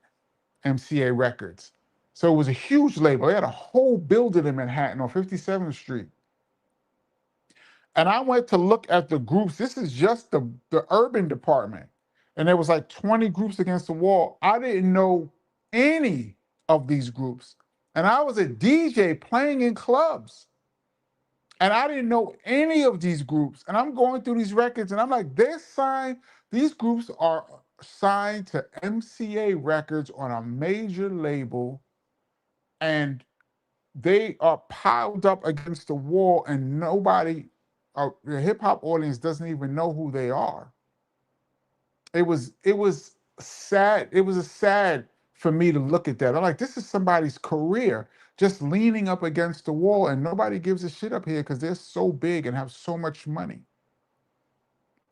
MCA Records. So it was a huge label. They had a whole building in Manhattan on 57th Street. And I went to look at the groups. This is just the urban department. And there was like 20 groups against the wall. I didn't know any of these groups. And I was a DJ playing in clubs. And I didn't know any of these groups. And I'm going through these records and I'm like, they're signed. These groups are signed to MCA Records on a major label, and they are piled up against the wall, and nobody, the hip hop audience doesn't even know who they are. It was sad. It was a sad for me to look at that. I'm like, this is somebody's career just leaning up against the wall, and nobody gives a shit up here because they're so big and have so much money.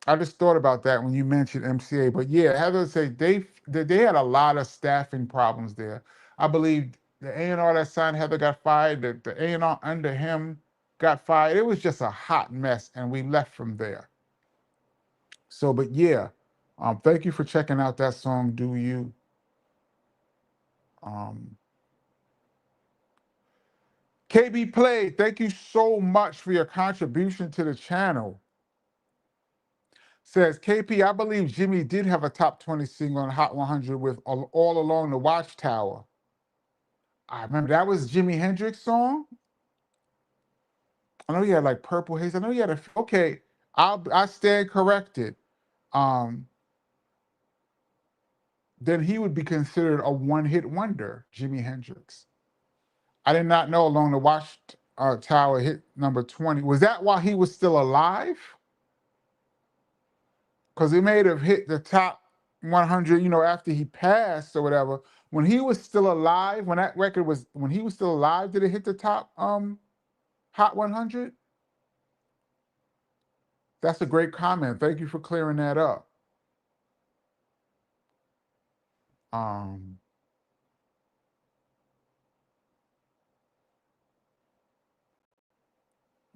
I just thought about that when you mentioned MCA. But yeah, Heather said they had a lot of staffing problems there. I believe the A&R that signed Heather got fired. The A&R under him got fired. It was just a hot mess, and we left from there. So, but yeah, thank you for checking out that song, Do You. KB Play, thank you so much for your contribution to the channel. Says, KP, I believe Jimmy did have a top 20 single on Hot 100 with All Along the Watchtower. I remember that was Jimi Hendrix song. I know he had like Purple Haze. I know he had okay, I stand corrected. Then he would be considered a one-hit wonder, Jimi Hendrix. I did not know Along the Watchtower hit number 20. Was that while he was still alive? Because he may have hit the top 100, after he passed or whatever. When he was still alive, when he was still alive, did it hit the top Hot 100? That's a great comment. Thank you for clearing that up.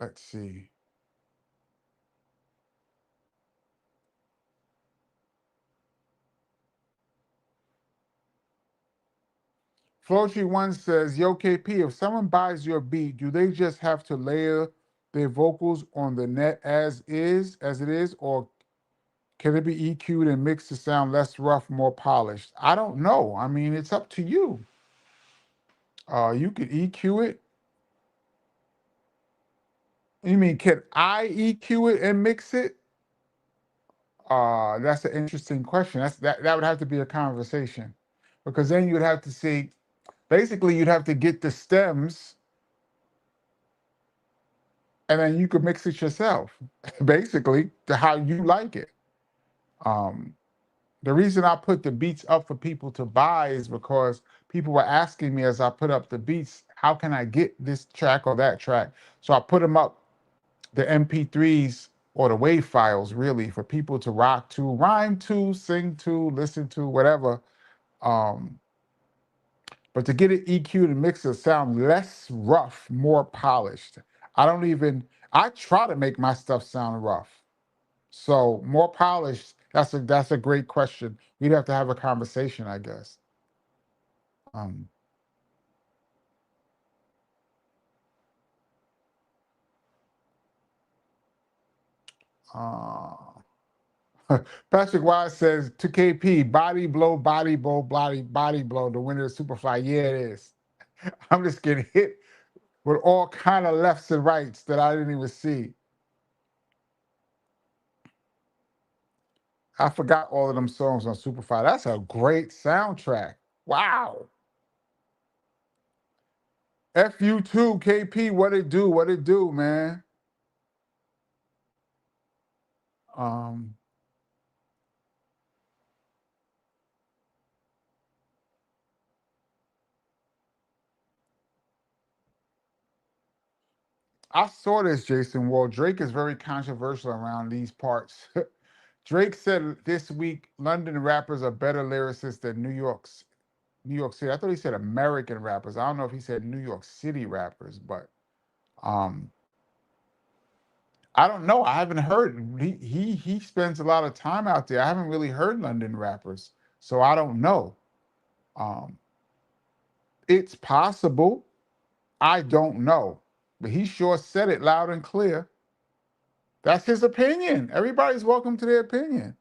Let's see. Floji1 says, Yo, KP, if someone buys your beat, do they just have to layer their vocals on the net as it is, or can it be EQ'd and mixed to sound less rough, more polished? I don't know. I mean, it's up to you. You could EQ it. You mean, can I EQ it and mix it? That's an interesting question. That would have to be a conversation, because then you'd have to see, basically you'd have to get the stems and then you could mix it yourself, basically, to how you like it. The reason I put the beats up for people to buy is because people were asking me as I put up the beats, how can I get this track or that track? So I put them up, the MP3s or the WAV files, really, for people to rock to, rhyme to, sing to, listen to, whatever. But to get it EQ'd and mixed to sound less rough, more polished. I try to make my stuff sound rough. So more polished, that's a great question. We'd have to have a conversation, I guess. Patrick Wise says to KP, body blow, body blow, body blow. The winner is Superfly. Yeah, it is. I'm just getting hit with all kind of lefts and rights that I didn't even see. I forgot all of them songs on Superfly. That's a great soundtrack. Wow. FU2, KP, what it do, man? I saw this, Jason Wall. Drake is very controversial around these parts. Drake said this week, London rappers are better lyricists than New York City. I thought he said American rappers. I don't know if he said New York City rappers, but I don't know. I haven't heard. He spends a lot of time out there. I haven't really heard London rappers, so I don't know. It's possible. I don't know, but he sure said it loud and clear. That's his opinion. Everybody's welcome to their opinion.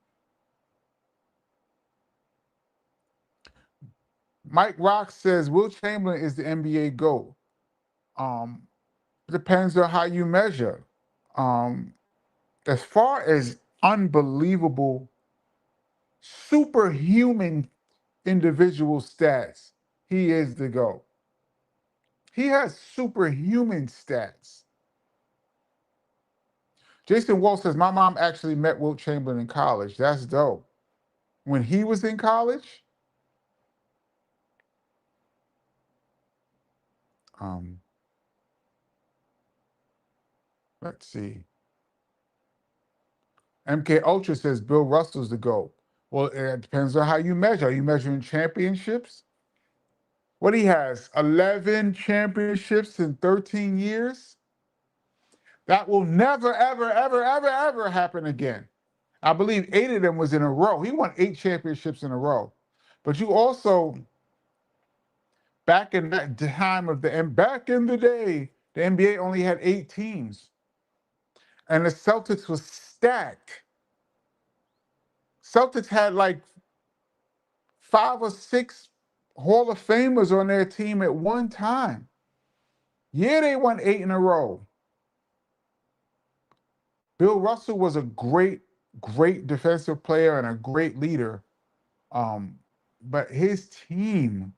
Mike Rock says Will Chamberlain is the NBA GOAT. Depends on how you measure. As far as unbelievable superhuman individual stats, he is the GOAT. He has superhuman stats. Jason Wall says, my mom actually met Wilt Chamberlain in college. That's dope. When he was in college, let's see. MK Ultra says Bill Russell's the GOAT. Well, it depends on how you measure. Are you measuring championships? What he has, 11 championships in 13 years? That will never, ever, ever, ever, ever happen again. I believe 8 of them was in a row. He won 8 championships in a row. But you also, back in that time back in the day, the NBA only had 8 teams. And the Celtics was stacked. Celtics had like 5 or 6 Hall of Famers on their team at one time. Yeah, they won 8 in a row. Bill Russell was a great, great defensive player and a great leader. But his team,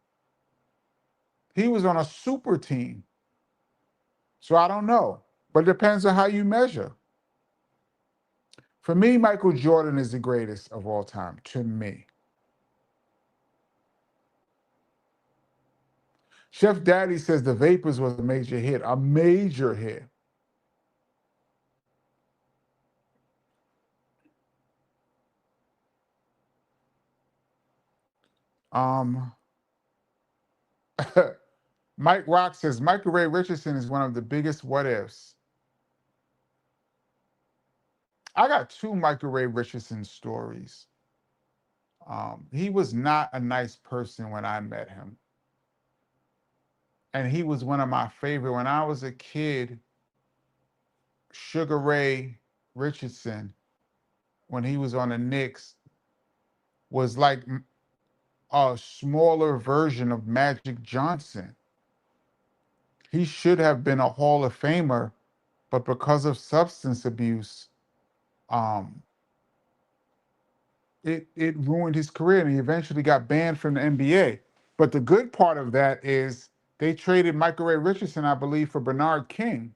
he was on a super team. So I don't know. But it depends on how you measure. For me, Michael Jordan is the greatest of all time, to me. Chef Daddy says The Vapors was a major hit. A major hit. Mike Rock says Michael Ray Richardson is one of the biggest what ifs. I got 2 Michael Ray Richardson stories. He was not a nice person when I met him. And he was one of my favorite. When I was a kid, Sugar Ray Richardson, when he was on the Knicks, was like a smaller version of Magic Johnson. He should have been a Hall of Famer, but because of substance abuse, it ruined his career, and he eventually got banned from the NBA. But the good part of that is they traded Michael Ray Richardson, I believe, for Bernard King.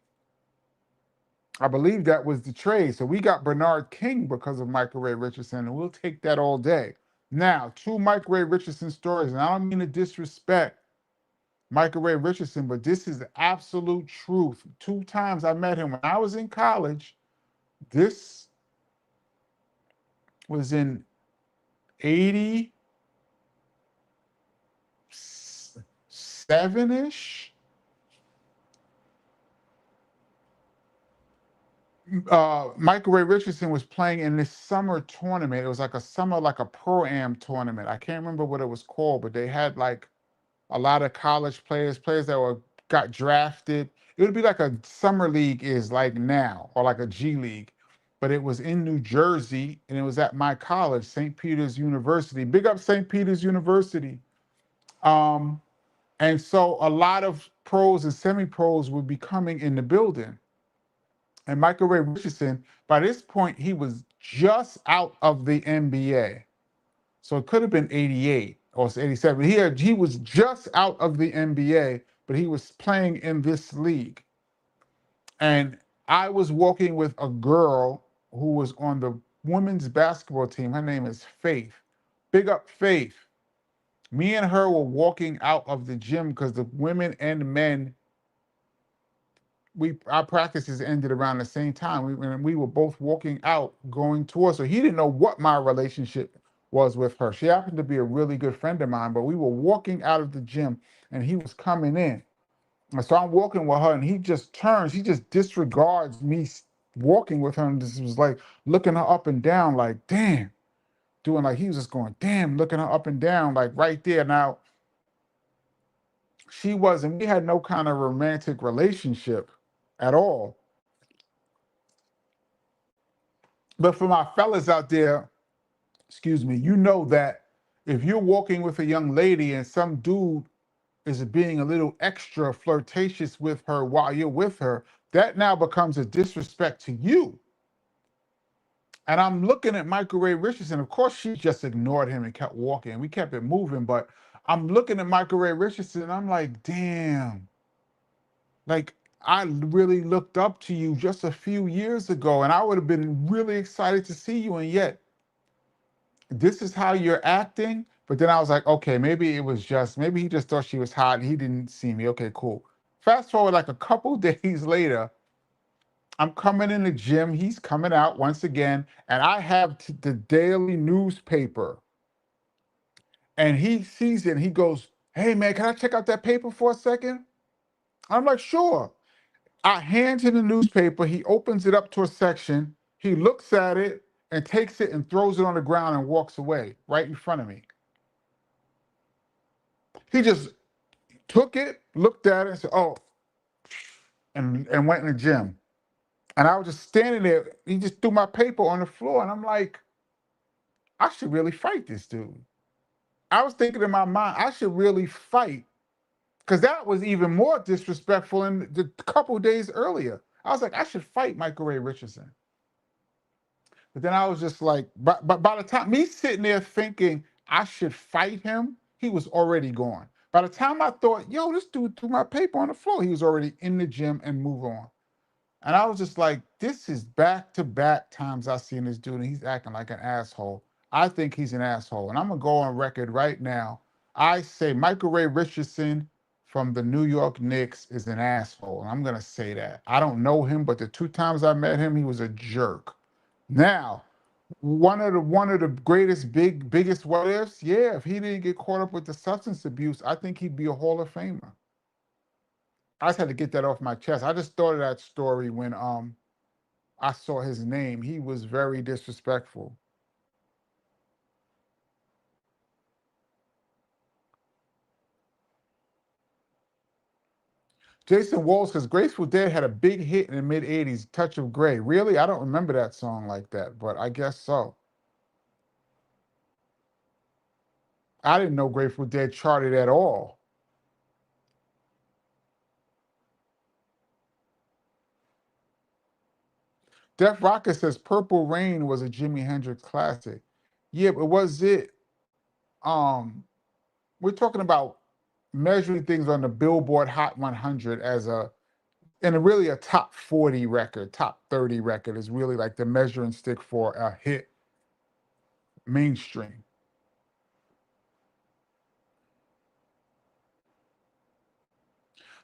I believe that was the trade. So we got Bernard King because of Michael Ray Richardson, and we'll take that all day. Now, 2 Michael Ray Richardson stories, and I don't mean to disrespect Michael Ray Richardson, but this is the absolute truth. 2 times I met him when I was in college. This was in 87-ish. Michael Ray Richardson was playing in this summer tournament. It was like a summer, like a pro-am tournament. I can't remember what it was called, but they had like a lot of college players that got drafted. It would be like a summer league is like now, or like a G League. But it was in New Jersey, and it was at my college, St. Peter's University. Big up St. Peter's University. And so a lot of pros and semi-pros would be coming in the building. And Michael Ray Richardson, by this point, he was just out of the NBA. So it could have been 88 or 87. He was just out of the NBA, but he was playing in this league. And I was walking with a girl who was on the women's basketball team. Her name is Faith. Big up Faith. Me and her were walking out of the gym because the women and men, our practices ended around the same time. We were both walking out, going towards her. He didn't know what my relationship was with her. She happened to be a really good friend of mine, but we were walking out of the gym and he was coming in. And so I'm walking with her and he just turns, he just disregards me walking with her and just was like looking her up and down like, damn. Doing like, he was just going, damn, looking her up and down like right there. Now, we had no kind of romantic relationship at all. But for my fellas out there, excuse me, you know that if you're walking with a young lady and some dude is being a little extra flirtatious with her while you're with her, that now becomes a disrespect to you. And I'm looking at Michael Ray Richardson. Of course, she just ignored him and kept walking. We kept it moving, but I'm looking at Michael Ray Richardson and I'm like, damn, like I really looked up to you just a few years ago and I would have been really excited to see you. And yet, this is how you're acting. But then I was like, okay, maybe it was just, maybe he just thought she was hot and he didn't see me. Okay, cool. Fast forward like a couple days later, I'm coming in the gym. He's coming out once again, and I have the daily newspaper. And he sees it and he goes, "Hey, man, can I check out that paper for a second?" I'm like, "Sure." I hand him the newspaper. He opens it up to a section. He looks at it and takes it and throws it on the ground and walks away right in front of me. He just took it, looked at it, and said, "Oh," and went in the gym. And I was just standing there. He just threw my paper on the floor. And I'm like, I should really fight this dude. I was thinking in my mind, I should really fight. Because that was even more disrespectful in the couple days earlier. I was like, I should fight Michael Ray Richardson. But then I was just like, but by the time me sitting there thinking I should fight him, he was already gone. By the time I thought, yo, this dude threw my paper on the floor, he was already in the gym and move on. And I was just like, this is back-to-back times I've seen this dude, and he's acting like an asshole. I think he's an asshole. And I'm going to go on record right now. I say Michael Ray Richardson from the New York Knicks is an asshole. And I'm going to say that. I don't know him, but the 2 times I met him, he was a jerk. Now, one of the biggest what ifs, yeah, if he didn't get caught up with the substance abuse, I think he'd be a Hall of Famer. I just had to get that off my chest. I just thought of that story when I saw his name. He was very disrespectful. Jason Walls, because Grateful Dead had a big hit in the mid 80s, Touch of Grey. Really? I don't remember that song like that, but I guess so. I didn't know Grateful Dead charted at all. Def Rocket says Purple Rain was a Jimi Hendrix classic. Yeah, but was it we're talking about measuring things on the Billboard Hot 100 as really a top 40 record, top 30 record is really like the measuring stick for a hit mainstream.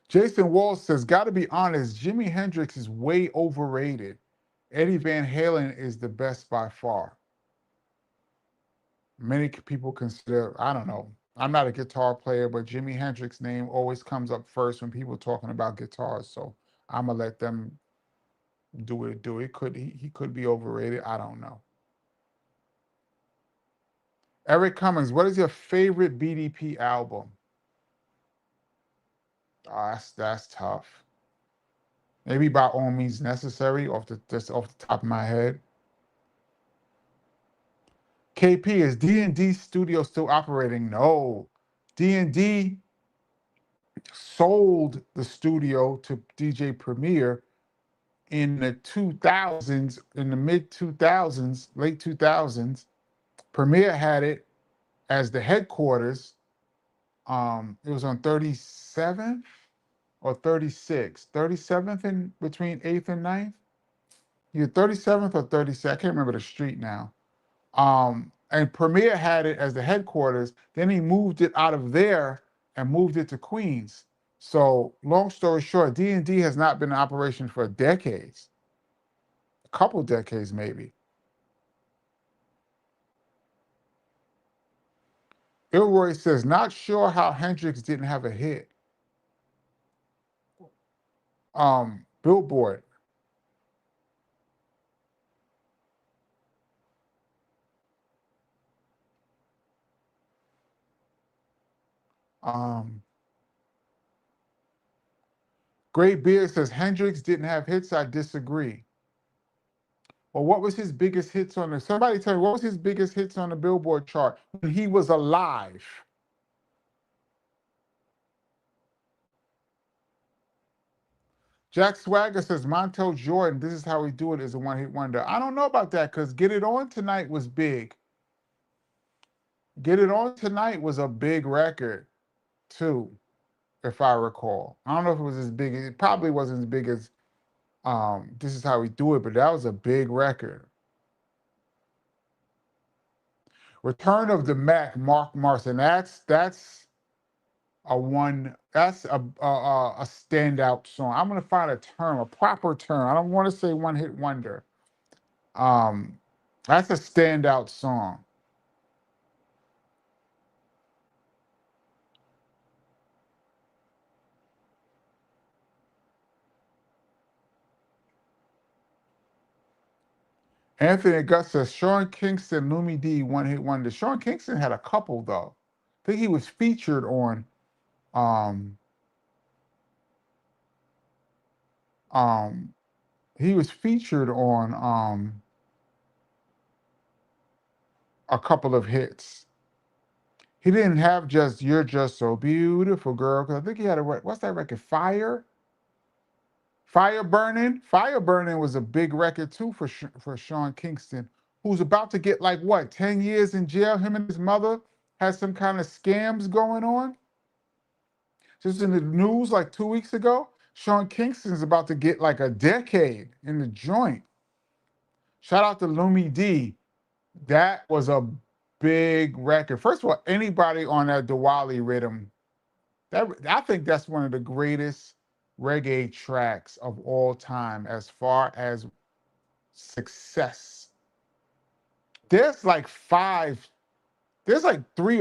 Jason Walls says, gotta be honest, Jimi Hendrix is way overrated. Eddie Van Halen is the best by far. Many people consider, I don't know, I'm not a guitar player, but Jimi Hendrix's name always comes up first when people talking about guitars. So I'm gonna let them do it. He could be overrated. I don't know. Eric Cummings, what is your favorite BDP album? Oh, that's tough. Maybe By All Means Necessary just off the top of my head. KP, is D&D studio still operating? No. D&D sold the studio to DJ Premier in the 2000s, in the mid 2000s, late 2000s. Premier had it as the headquarters. It was on 37th or 36th, 37th and between 8th and 9th. Either 37th or 36th. I can't remember the street now. And Premier had it as the headquarters. Then he moved it out of there and moved it to Queens. So long story short, D&D has not been in operation for decades, a couple decades maybe. Ilroy says, not sure how Hendrix didn't have a hit. Billboard. Great Beard says Hendrix didn't have hits. I disagree. Well, what was his biggest hits on the? Somebody tell me what was his biggest hits on the Billboard chart when he was alive? Jack Swagger says Montel Jordan, This Is How We Do It is a one-hit wonder. I don't know about that because Get It On Tonight was big. Get It On Tonight was a big record too, if I recall. I don't know if it was as big. It probably wasn't as big as This Is How We Do It, but that was a big record. Return of the Mac, Mark Marson. That's a standout song. I'm gonna find a term, a proper term. I don't want to say one hit wonder. That's a standout song. Anthony Augusta, Sean Kingston, Lumi D, one hit wonder. Sean Kingston had a couple though. I think he was featured on he was featured on a couple of hits. He didn't have just You're Just So Beautiful, Girl, because I think he had what's that record? Fire Burning? Fire Burning was a big record too for Sean Kingston, who's about to get like what, 10 years in jail. Him and his mother had some kind of scams going on. Just in the news like 2 weeks ago, Sean Kingston's about to get like a decade in the joint. Shout out to Lumi D. That was a big record. First of all, anybody on that Diwali rhythm, I think that's one of the greatest reggae tracks of all time as far as success. There's like 3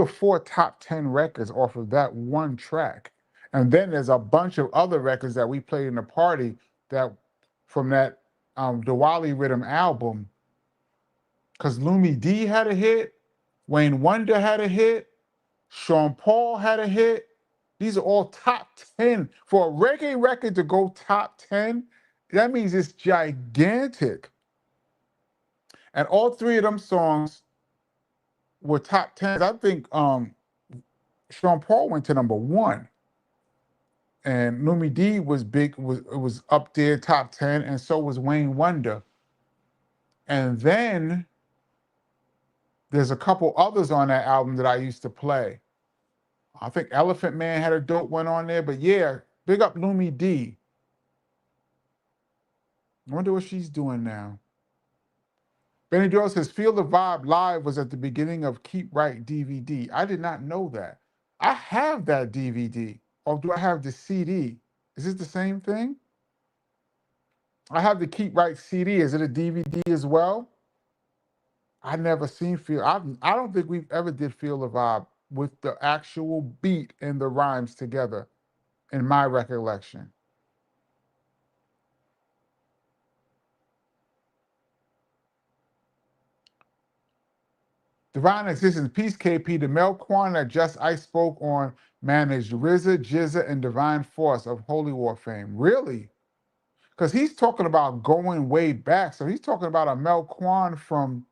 or 4 top 10 records off of that one track. And then there's a bunch of other records that we played in the party that from that Diwali Rhythm album. Because Lumi D had a hit, Wayne Wonder had a hit, Sean Paul had a hit. These are all top 10. For a reggae record to go top 10, that means it's gigantic. And all 3 of them songs were top 10s. I think Sean Paul went to number 1. And Lumi D was big, was up there, top 10, and so was Wayne Wonder. And then there's a couple others on that album that I used to play. I think Elephant Man had a dope one on there, but yeah, big up Lumi D. I wonder what she's doing now. Benny Joe says, Feel the Vibe Live was at the beginning of Keep Right DVD. I did not know that. I have that DVD. Or do I have the CD? Is this the same thing? I have the Keep Right CD. Is it a DVD as well? I never seen Feel. I don't think we've ever did Feel the Vibe with the actual beat and the rhymes together, in my recollection. Divine Existence, Peace KP, the Mel Quan that just I spoke on managed RZA, Jizza, and Divine Force of Holy War fame. Really? Because he's talking about going way back. So he's talking about a Mel Quan from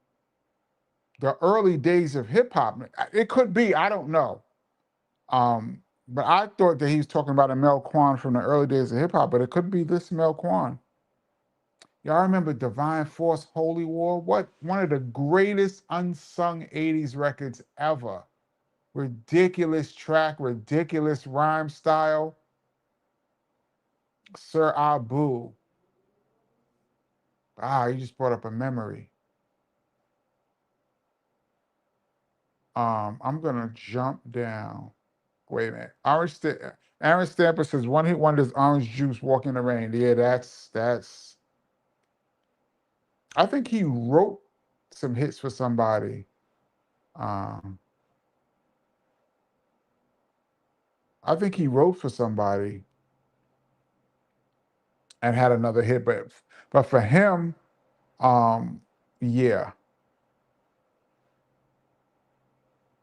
the early days of hip hop. It could be, I don't know. But I thought that he was talking about a Mel Quan from the early days of hip hop, but it could be this Mel Quan. Y'all remember Divine Force, Holy War? What one of the greatest unsung 80s records ever. Ridiculous track, ridiculous rhyme style. Sir Abu. You just brought up a memory. I'm gonna jump down. Wait a minute. Aaron Stamper says one hit wonders Orange Juice Walk in the Rain. Yeah, that's I think he wrote some hits for somebody. I think he wrote for somebody and had another hit, but for him, yeah.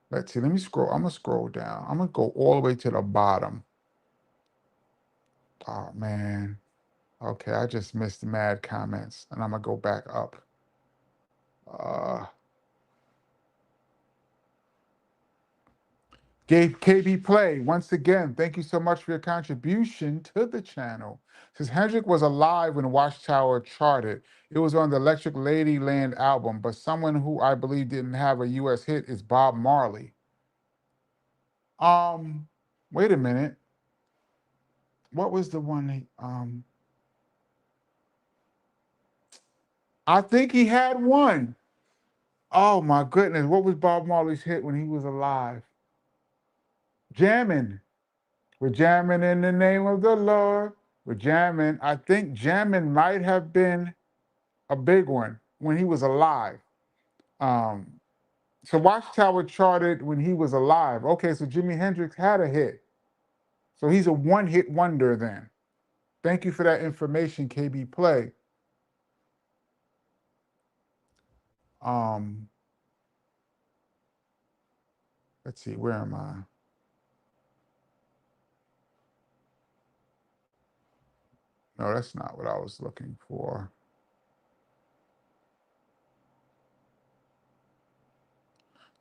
Let's see. Let me scroll. I'm gonna scroll down. I'm gonna go all the way to the bottom. Oh man. Okay, I just missed mad comments, and I'm gonna go back up. KB Play, once again, thank you so much for your contribution to the channel. Says Hendrix was alive when Watchtower charted. It was on the Electric Ladyland album, but someone who I believe didn't have a US hit is Bob Marley. Wait a minute. What was the one? I think he had one. Oh my goodness. What was Bob Marley's hit when he was alive? Jammin'. We're jamming in the name of the Lord. We're jamming. I think jamming might have been a big one when he was alive. So Watchtower charted when he was alive. Okay, so Jimi Hendrix had a hit. So he's a one-hit wonder then. Thank you for that information, KB Play. Let's see, where am I? No, that's not what I was looking for.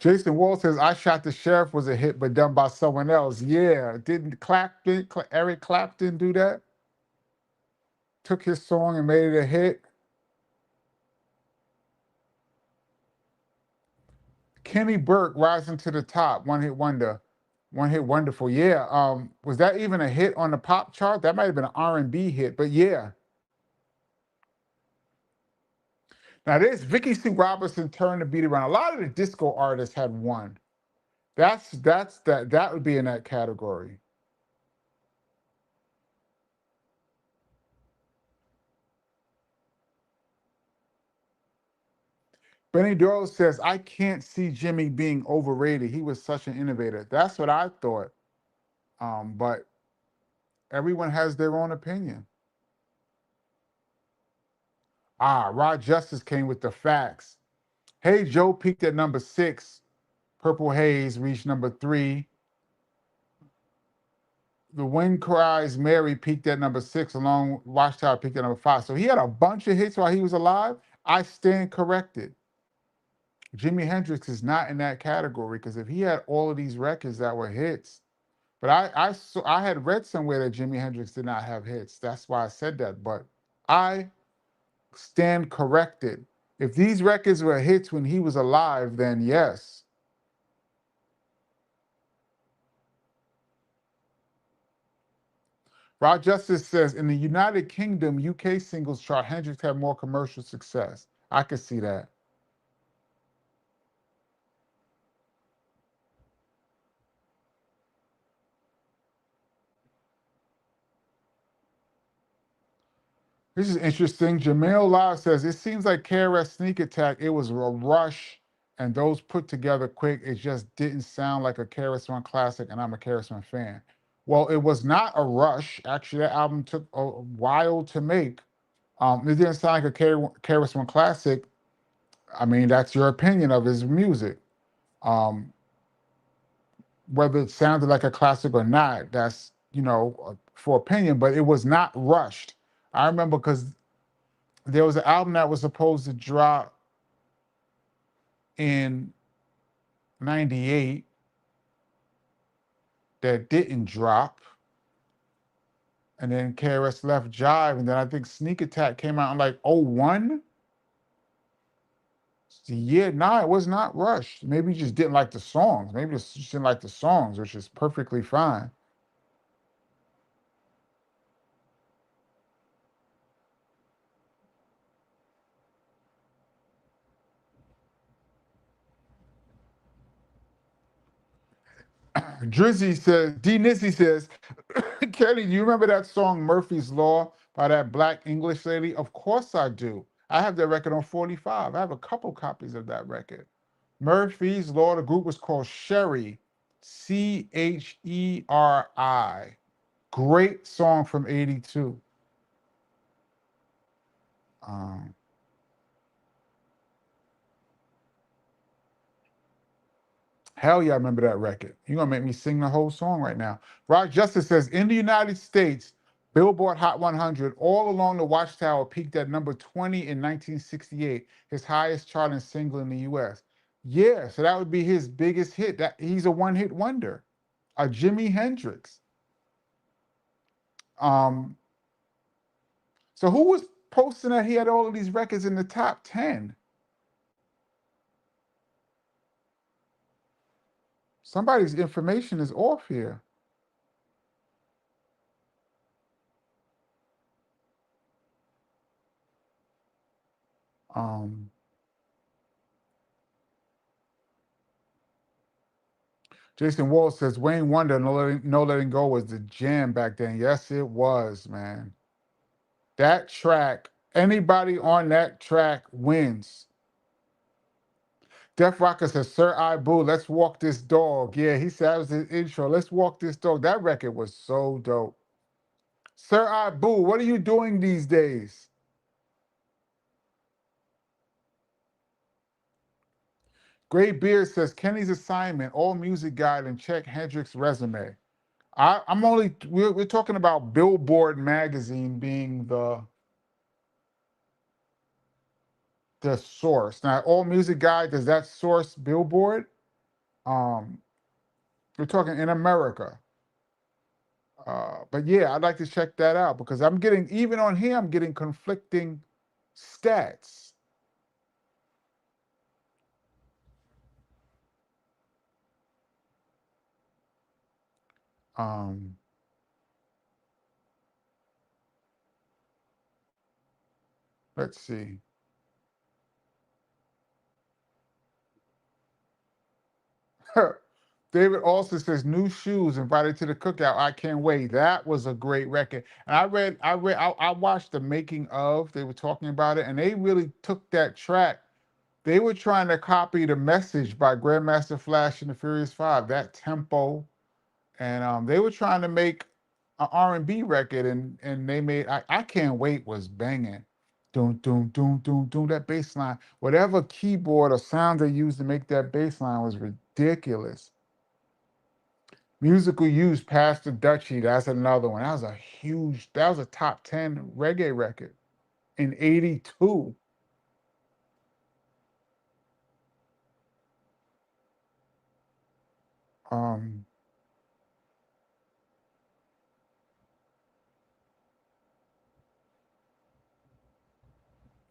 Jason Wall says, I Shot the Sheriff was a hit, but done by someone else. Yeah, didn't Eric Clapton do that? Took his song and made it a hit? Kenny Burke, Rising to the Top, one-hit wonder. One-hit wonderful, yeah. Was that even a hit on the pop chart? That might have been an R&B hit, but yeah. Now this, Vicky Sue Robinson turned the beat around. A lot of the disco artists had one. That would be in that category. Benny Doyle says, I can't see Jimmy being overrated. He was such an innovator. That's what I thought. But everyone has their own opinion. Rod Justice came with the facts. Hey Joe peaked at number 6. Purple Haze reached number 3. The Wind Cries Mary peaked at number 6, along Watchtower peaked at number 5. So he had a bunch of hits while he was alive. I stand corrected. Jimi Hendrix is not in that category because if he had all of these records that were hits, but I had read somewhere that Jimi Hendrix did not have hits. That's why I said that. But I stand corrected. If these records were hits when he was alive, then yes. Rod Justice says, in the United Kingdom, UK singles chart, Hendrix had more commercial success. I could see that. This is interesting. Jamel Live says, it seems like KRS Sneak Attack, it was a rush, and those put together quick. It just didn't sound like a KRS-One classic, and I'm a KRS-One fan. Well, it was not a rush. Actually, that album took a while to make. It didn't sound like a KRS-One classic. I mean, that's your opinion of his music. Whether it sounded like a classic or not, that's, for opinion, but it was not rushed. I remember because there was an album that was supposed to drop in 98 that didn't drop. And then KRS left Jive, and then I think Sneak Attack came out in like 01. Yeah, no, it was not rushed. Maybe you just didn't like the songs. Maybe you just didn't like the songs, which is perfectly fine. Drizzy says, D. Nissy says, Kelly, do you remember that song Murphy's Law by that black English lady? Of course I do. I have that record on 45. I have a couple copies of that record. Murphy's Law, the group was called Sherry, Cheri. Great song from 82. Hell yeah, I remember that record. You're going to make me sing the whole song right now. Rock Justice says, in the United States, Billboard Hot 100, all along the Watchtower, peaked at number 20 in 1968, his highest charting single in the U.S. Yeah, so that would be his biggest hit. He's a one-hit wonder. Jimi Hendrix. Um, so who was posting that he had all of these records in the top 10? Somebody's information is off here. Jason Wall says Wayne Wonder, No Letting Go was the jam back then. Yes, it was, man. That track, anybody on that track wins. Def Rocker says, Sir Ibu, let's walk this dog. Yeah, he said that was his intro. Let's walk this dog. That record was so dope. Sir Ibu, what are you doing these days? Gray Beard says, Kenny's assignment, all music guide, and check Hendrix resume. We're talking about Billboard magazine being the source. Now, all music guide, does that source Billboard? We're talking in America. But yeah, I'd like to check that out because I'm getting, even on here, I'm getting conflicting stats. Let's see. David also says new shoes invited to the cookout. I can't wait. That was a great record. And I watched the making of. They were talking about it, and they really took that track. They were trying to copy the message by Grandmaster Flash and the Furious Five. That tempo, and they were trying to make an R&B record, and they made. I can't wait was banging. Doom, doom, doom, doom, doom. That bass line, whatever keyboard or sound they used to make that bass line was ridiculous. Musical Use, Past the Dutchie, that's another one. That was a top 10 reggae record in 82.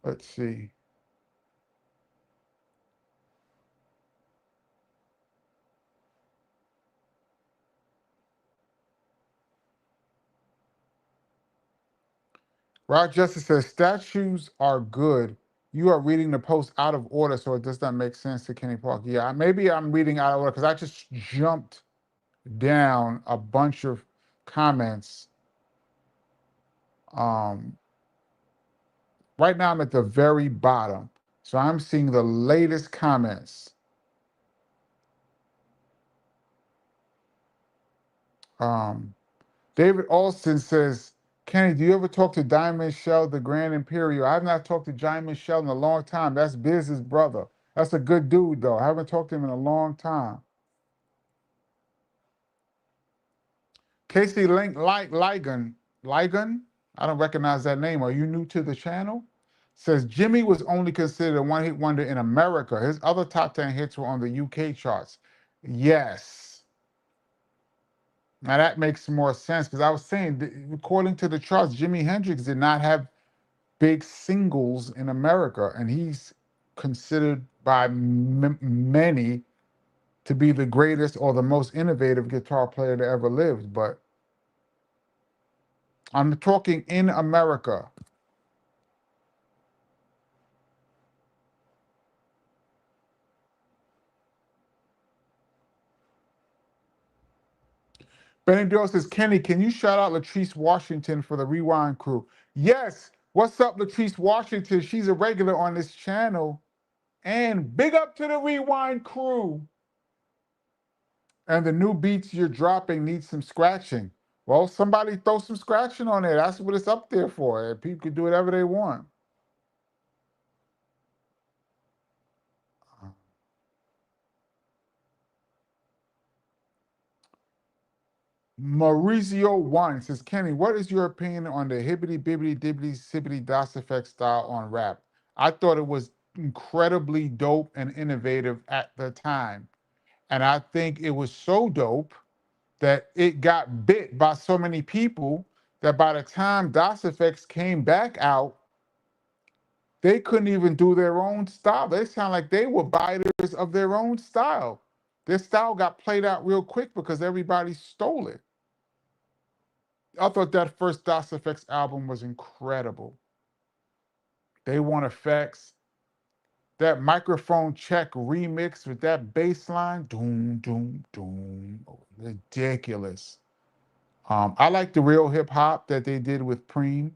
Let's see. Rod Justice says, statues are good. You are reading the post out of order, so it does not make sense to Kenny Parker. Yeah, maybe I'm reading out of order because I just jumped down a bunch of comments. Right now I'm at the very bottom. So I'm seeing the latest comments. David Alston says, Kenny, do you ever talk to Diamond Shell, the Grand Imperial? I have not talked to Diamond Shell in a long time. That's Biz's brother. That's a good dude, though. I haven't talked to him in a long time. Casey Ligon, I don't recognize that name. Are you new to the channel? Says Jimmy was only considered a one-hit wonder in America. His other top 10 hits were on the UK charts. Yes. Now that makes more sense because I was saying, according to the charts, Jimi Hendrix did not have big singles in America, and he's considered by many to be the greatest or the most innovative guitar player that ever lived. But I'm talking in America. Benny Dale says, Kenny, can you shout out Latrice Washington for the Rewind crew? Yes. What's up, Latrice Washington? She's a regular on this channel. And big up to the Rewind crew. And the new beats you're dropping need some scratching. Well, somebody throw some scratching on there. That's what it's up there for. People can do whatever they want. Mauricio One says, Kenny, what is your opinion on the hibbity bibbity dibbity sibbity DOS effect style on rap? I thought it was incredibly dope and innovative at the time. And I think it was so dope that it got bit by so many people that by the time DOS Effects came back out, they couldn't even do their own style. They sound like they were biters of their own style. Their style got played out real quick because everybody stole it. I thought that first DOS Effects album was incredible. They want effects. That microphone check remix with that bass line, doom, doom, doom, ridiculous. I like the real hip hop that they did with Preem.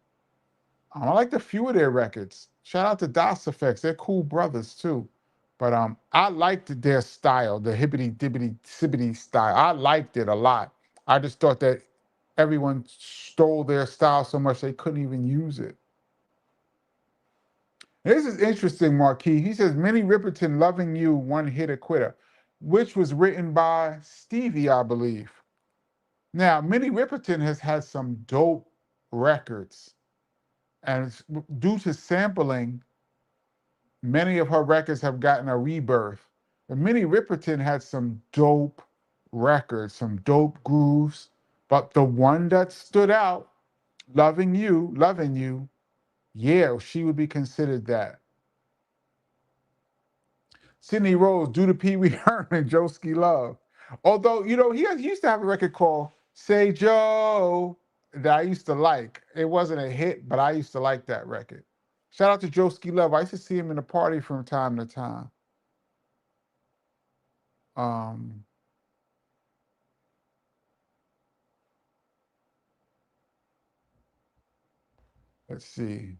I liked a few of their records. Shout out to DOS Effects. They're cool brothers too. But I liked their style, the hibbity dibbity sibbity style. I liked it a lot. I just thought that everyone stole their style so much they couldn't even use it. This is interesting, Marquis. He says, Minnie Riperton, Loving You, One Hit a Quitter, which was written by Stevie, I believe. Now, Minnie Riperton has had some dope records. And due to sampling, many of her records have gotten a rebirth. But Minnie Riperton had some dope records, some dope grooves. But the one that stood out, Loving You, yeah, she would be considered that. Sidney Rose, due to Pee Wee Herman, Joeski Love. Although, he used to have a record called Say Joe that I used to like. It wasn't a hit, but I used to like that record. Shout out to Joeski Love. I used to see him in the party from time to time. Let's see.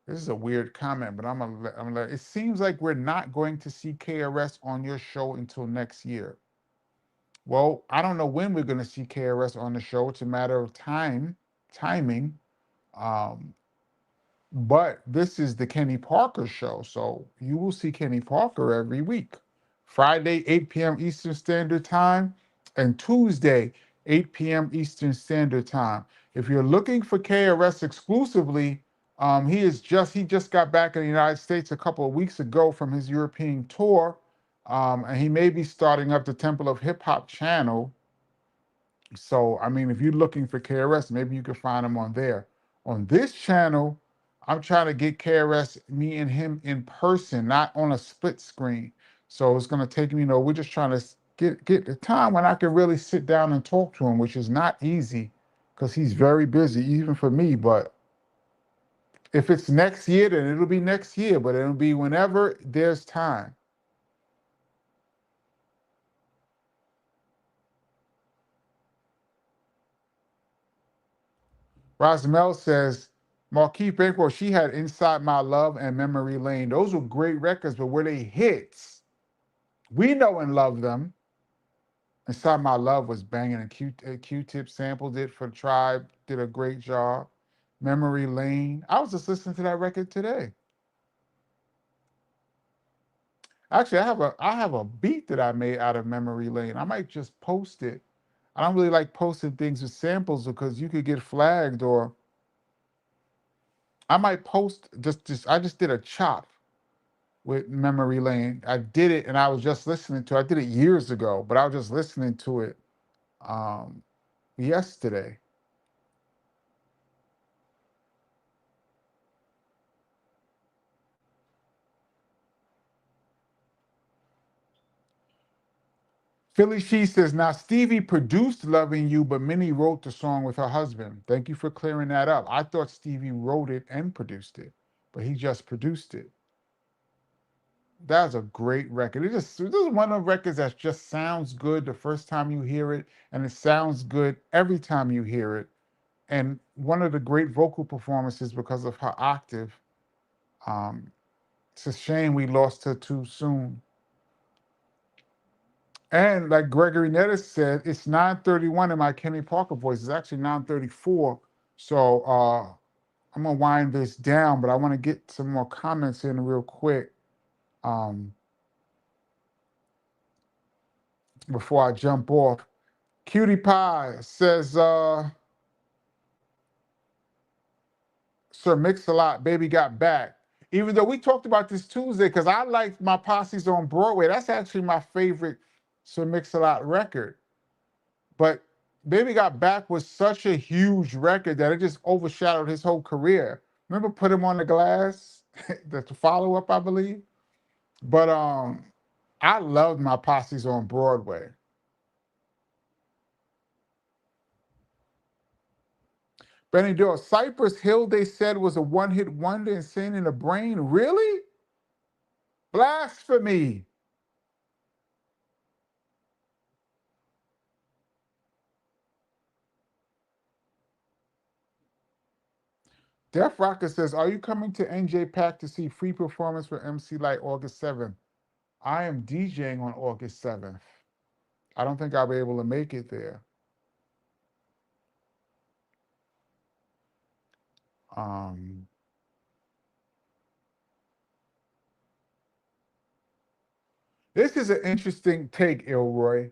This is a weird comment, but I'm gonna let it seems like we're not going to see KRS on your show until next year. Well, I don't know when we're gonna see KRS on the show. It's a matter of timing. But this is the Kenny Parker show, so you will see Kenny Parker every week. Friday, 8 p.m. Eastern Standard Time, and Tuesday, 8 p.m. Eastern Standard Time. If you're looking for KRS exclusively, he just got back in the United States a couple of weeks ago from his European tour, and he may be starting up the Temple of Hip Hop channel. So, I mean, if you're looking for KRS, maybe you can find him on there. On this channel, I'm trying to get KRS, me and him in person, not on a split screen. So it's going to take me, we're just trying to get the time when I can really sit down and talk to him, which is not easy because he's very busy, even for me. But if it's next year, then it'll be next year, but it'll be whenever there's time. Rosmel says, Marquis Bankroll, she had Inside My Love and Memory Lane. Those were great records, but were they hits? We know and love them. Inside My Love was banging, and Q-Tip sampled it for Tribe, did a great job. Memory Lane. I was just listening to that record today. Actually, I have a beat that I made out of Memory Lane. I might just post it. I don't really like posting things with samples because you could get flagged, or I might post I just did a chop with Memory Lane. I did it and I was just listening to it. I did it years ago, but I was just listening to it yesterday. Philly She says, now Stevie produced Loving You, but Minnie wrote the song with her husband. Thank you for clearing that up. I thought Stevie wrote it and produced it, but he just produced it. That's a great record. This is one of the records that just sounds good the first time you hear it, and it sounds good every time you hear it. And one of the great vocal performances because of her octave. It's a shame we lost her too soon. And like Gregory Nettis said, it's 9:31 in my Kenny Parker voice. It's actually 9:34. So I'm gonna wind this down, but I want to get some more comments in real quick before I jump off. Cutie Pie says, Sir Mix-a-Lot, Baby Got Back. Even though we talked about this Tuesday, because I liked My Posse's on Broadway. That's actually my favorite Sir Mix-a-Lot record. But Baby Got Back was such a huge record that it just overshadowed his whole career. Remember Put Him on the Glass? That's the follow-up, I believe. But I loved My Posse's on Broadway. Benny Doyle, Cypress Hill, they said, was a one-hit wonder, Insane in the Brain. Really? Blasphemy. Def Rocker says, are you coming to NJ Pack to see free performance for MC Light August 7th? I am DJing on August 7th. I don't think I'll be able to make it there. This is an interesting take, Ilroy.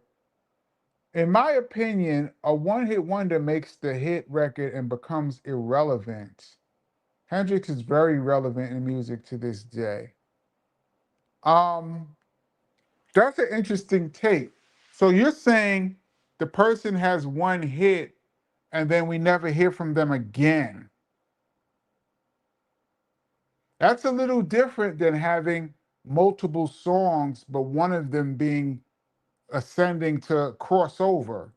In my opinion, a one-hit wonder makes the hit record and becomes irrelevant. Hendrix is very relevant in music to this day. That's an interesting take. So you're saying the person has one hit and then we never hear from them again. That's a little different than having multiple songs, but one of them being ascending to crossover.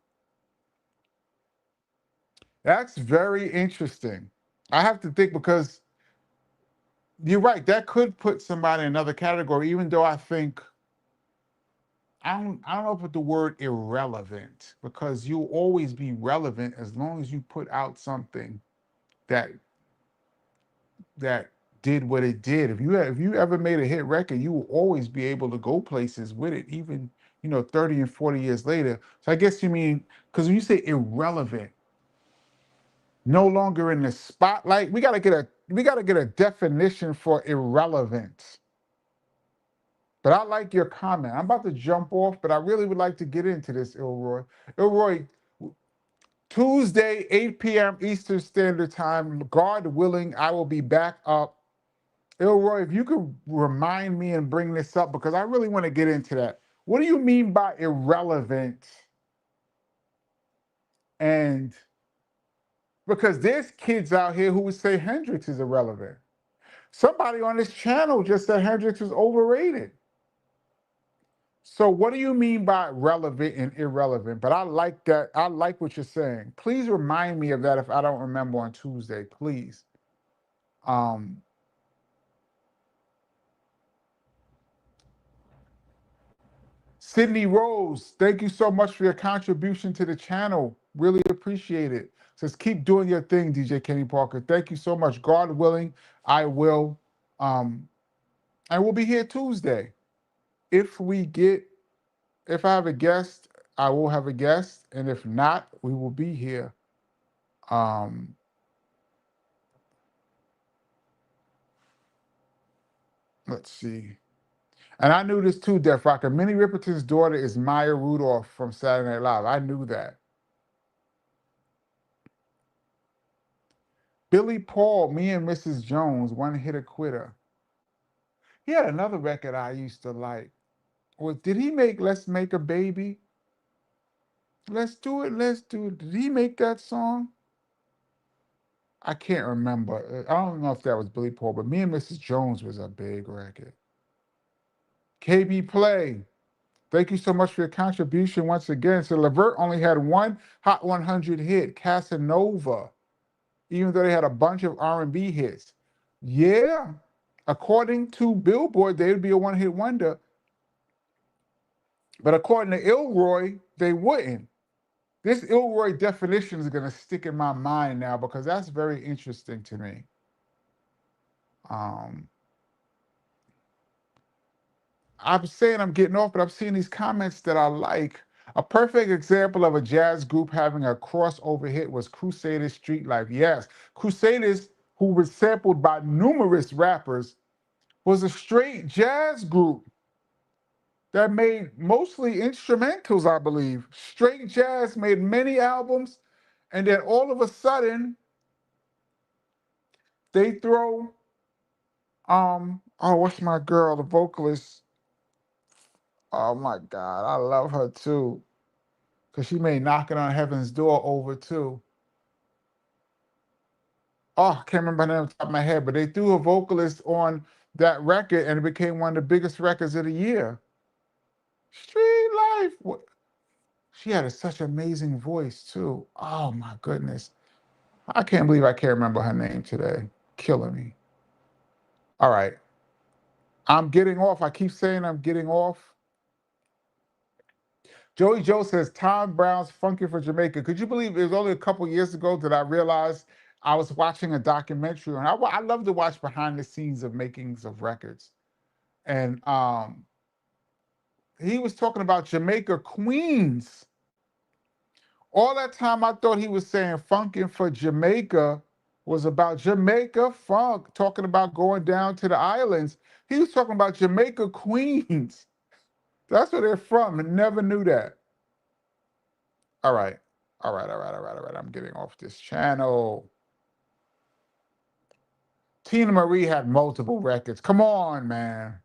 That's very interesting. I have to think because you're right. That could put somebody in another category, even though I think I don't know if it's the word irrelevant, because you'll always be relevant as long as you put out something that did what it did. If you ever made a hit record, you will always be able to go places with it, even 30 and 40 years later. So I guess you mean, because when you say irrelevant, no longer in the spotlight, we gotta get a definition for irrelevant. But I like your comment. I'm about to jump off, but I really would like to get into this, Ilroy. Ilroy, Tuesday, 8 p.m. Eastern Standard Time, God willing, I will be back up. Ilroy, if you could remind me and bring this up, because I really want to get into that. What do you mean by irrelevant? And because there's kids out here who would say Hendrix is irrelevant. Somebody on this channel just said Hendrix is overrated. So what do you mean by relevant and irrelevant? But I like that. I like what you're saying. Please remind me of that if I don't remember on Tuesday, please. Sydney Rose, thank you so much for your contribution to the channel. Really appreciate it. Says keep doing your thing, DJ Kenny Parker. Thank you so much. God willing, I will. I will be here Tuesday. If I have a guest, I will have a guest, and if not, we will be here. Let's see. And I knew this too, Def Rocker. Minnie Riperton's daughter is Maya Rudolph from Saturday Night Live. I knew that. Billy Paul, Me and Mrs. Jones, One Hit a Quitter. He had another record I used to like. Did he make Let's Make a Baby? Let's do it, let's do it. Did he make that song? I can't remember. I don't know if that was Billy Paul, but Me and Mrs. Jones was a big record. KB Play, thank you so much for your contribution once again. So Levert only had one Hot 100 hit, Casanova, even though they had a bunch of R&B hits. Yeah, according to Billboard, they would be a one-hit wonder. But according to Ilroy, they wouldn't. This Ilroy definition is going to stick in my mind now because that's very interesting to me. I'm saying I'm getting off, but I'm seeing these comments that I like. A perfect example of a jazz group having a crossover hit was Crusaders' Street Life. Yes, Crusaders, who was sampled by numerous rappers, was a straight jazz group that made mostly instrumentals, I believe. Straight jazz, made many albums, and then all of a sudden, They throw, oh, what's my girl, the vocalist? Oh my God, I love her too. Because she made Knocking on Heaven's Door over too. Oh, I can't remember her name off the top of my head, but they threw a vocalist on that record and it became one of the biggest records of the year. Street Life. She had such an amazing voice too. Oh my goodness. I can't believe I can't remember her name today. Killing me. All right. I'm getting off. I keep saying I'm getting off. Joey Joe says Tom Brown's Funky for Jamaica. Could you believe it was only a couple years ago that I realized I was watching a documentary, and I love to watch behind the scenes of makings of records. And he was talking about Jamaica Queens. All that time I thought he was saying Funkin' for Jamaica was about Jamaica funk, talking about going down to the islands. He was talking about Jamaica Queens. That's where they're from, and never knew that. All right. All right. I'm getting off this channel. Tina Marie had multiple records. Come on, man.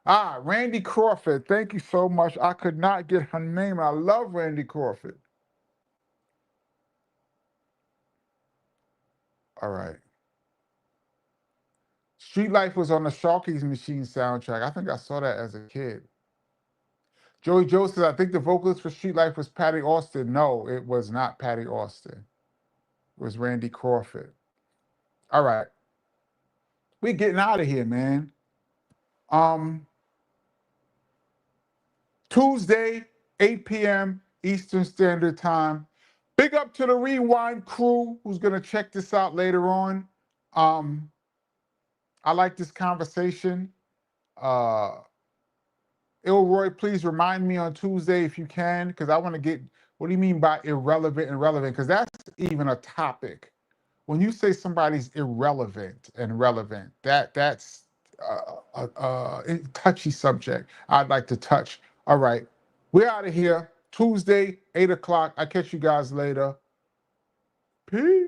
Randy Crawford. Thank you so much. I could not get her name. I love Randy Crawford. All right. Street Life was on the Sharky's Machine soundtrack. I think I saw that as a kid. Joey Joe says, I think the vocalist for Street Life was Patty Austin. No, it was not Patty Austin. It was Randy Crawford. All right. We're getting out of here, man. Tuesday, 8 p.m. Eastern Standard Time. Big up to the Rewind crew who's going to check this out later on. I like this conversation. Ilroy, please remind me on Tuesday if you can, because I want to get, what do you mean by irrelevant and relevant? Because that's even a topic. When you say somebody's irrelevant and relevant, that's a touchy subject I'd like to touch. All right, we're out of here. Tuesday, 8 o'clock. I'll catch you guys later. Peace.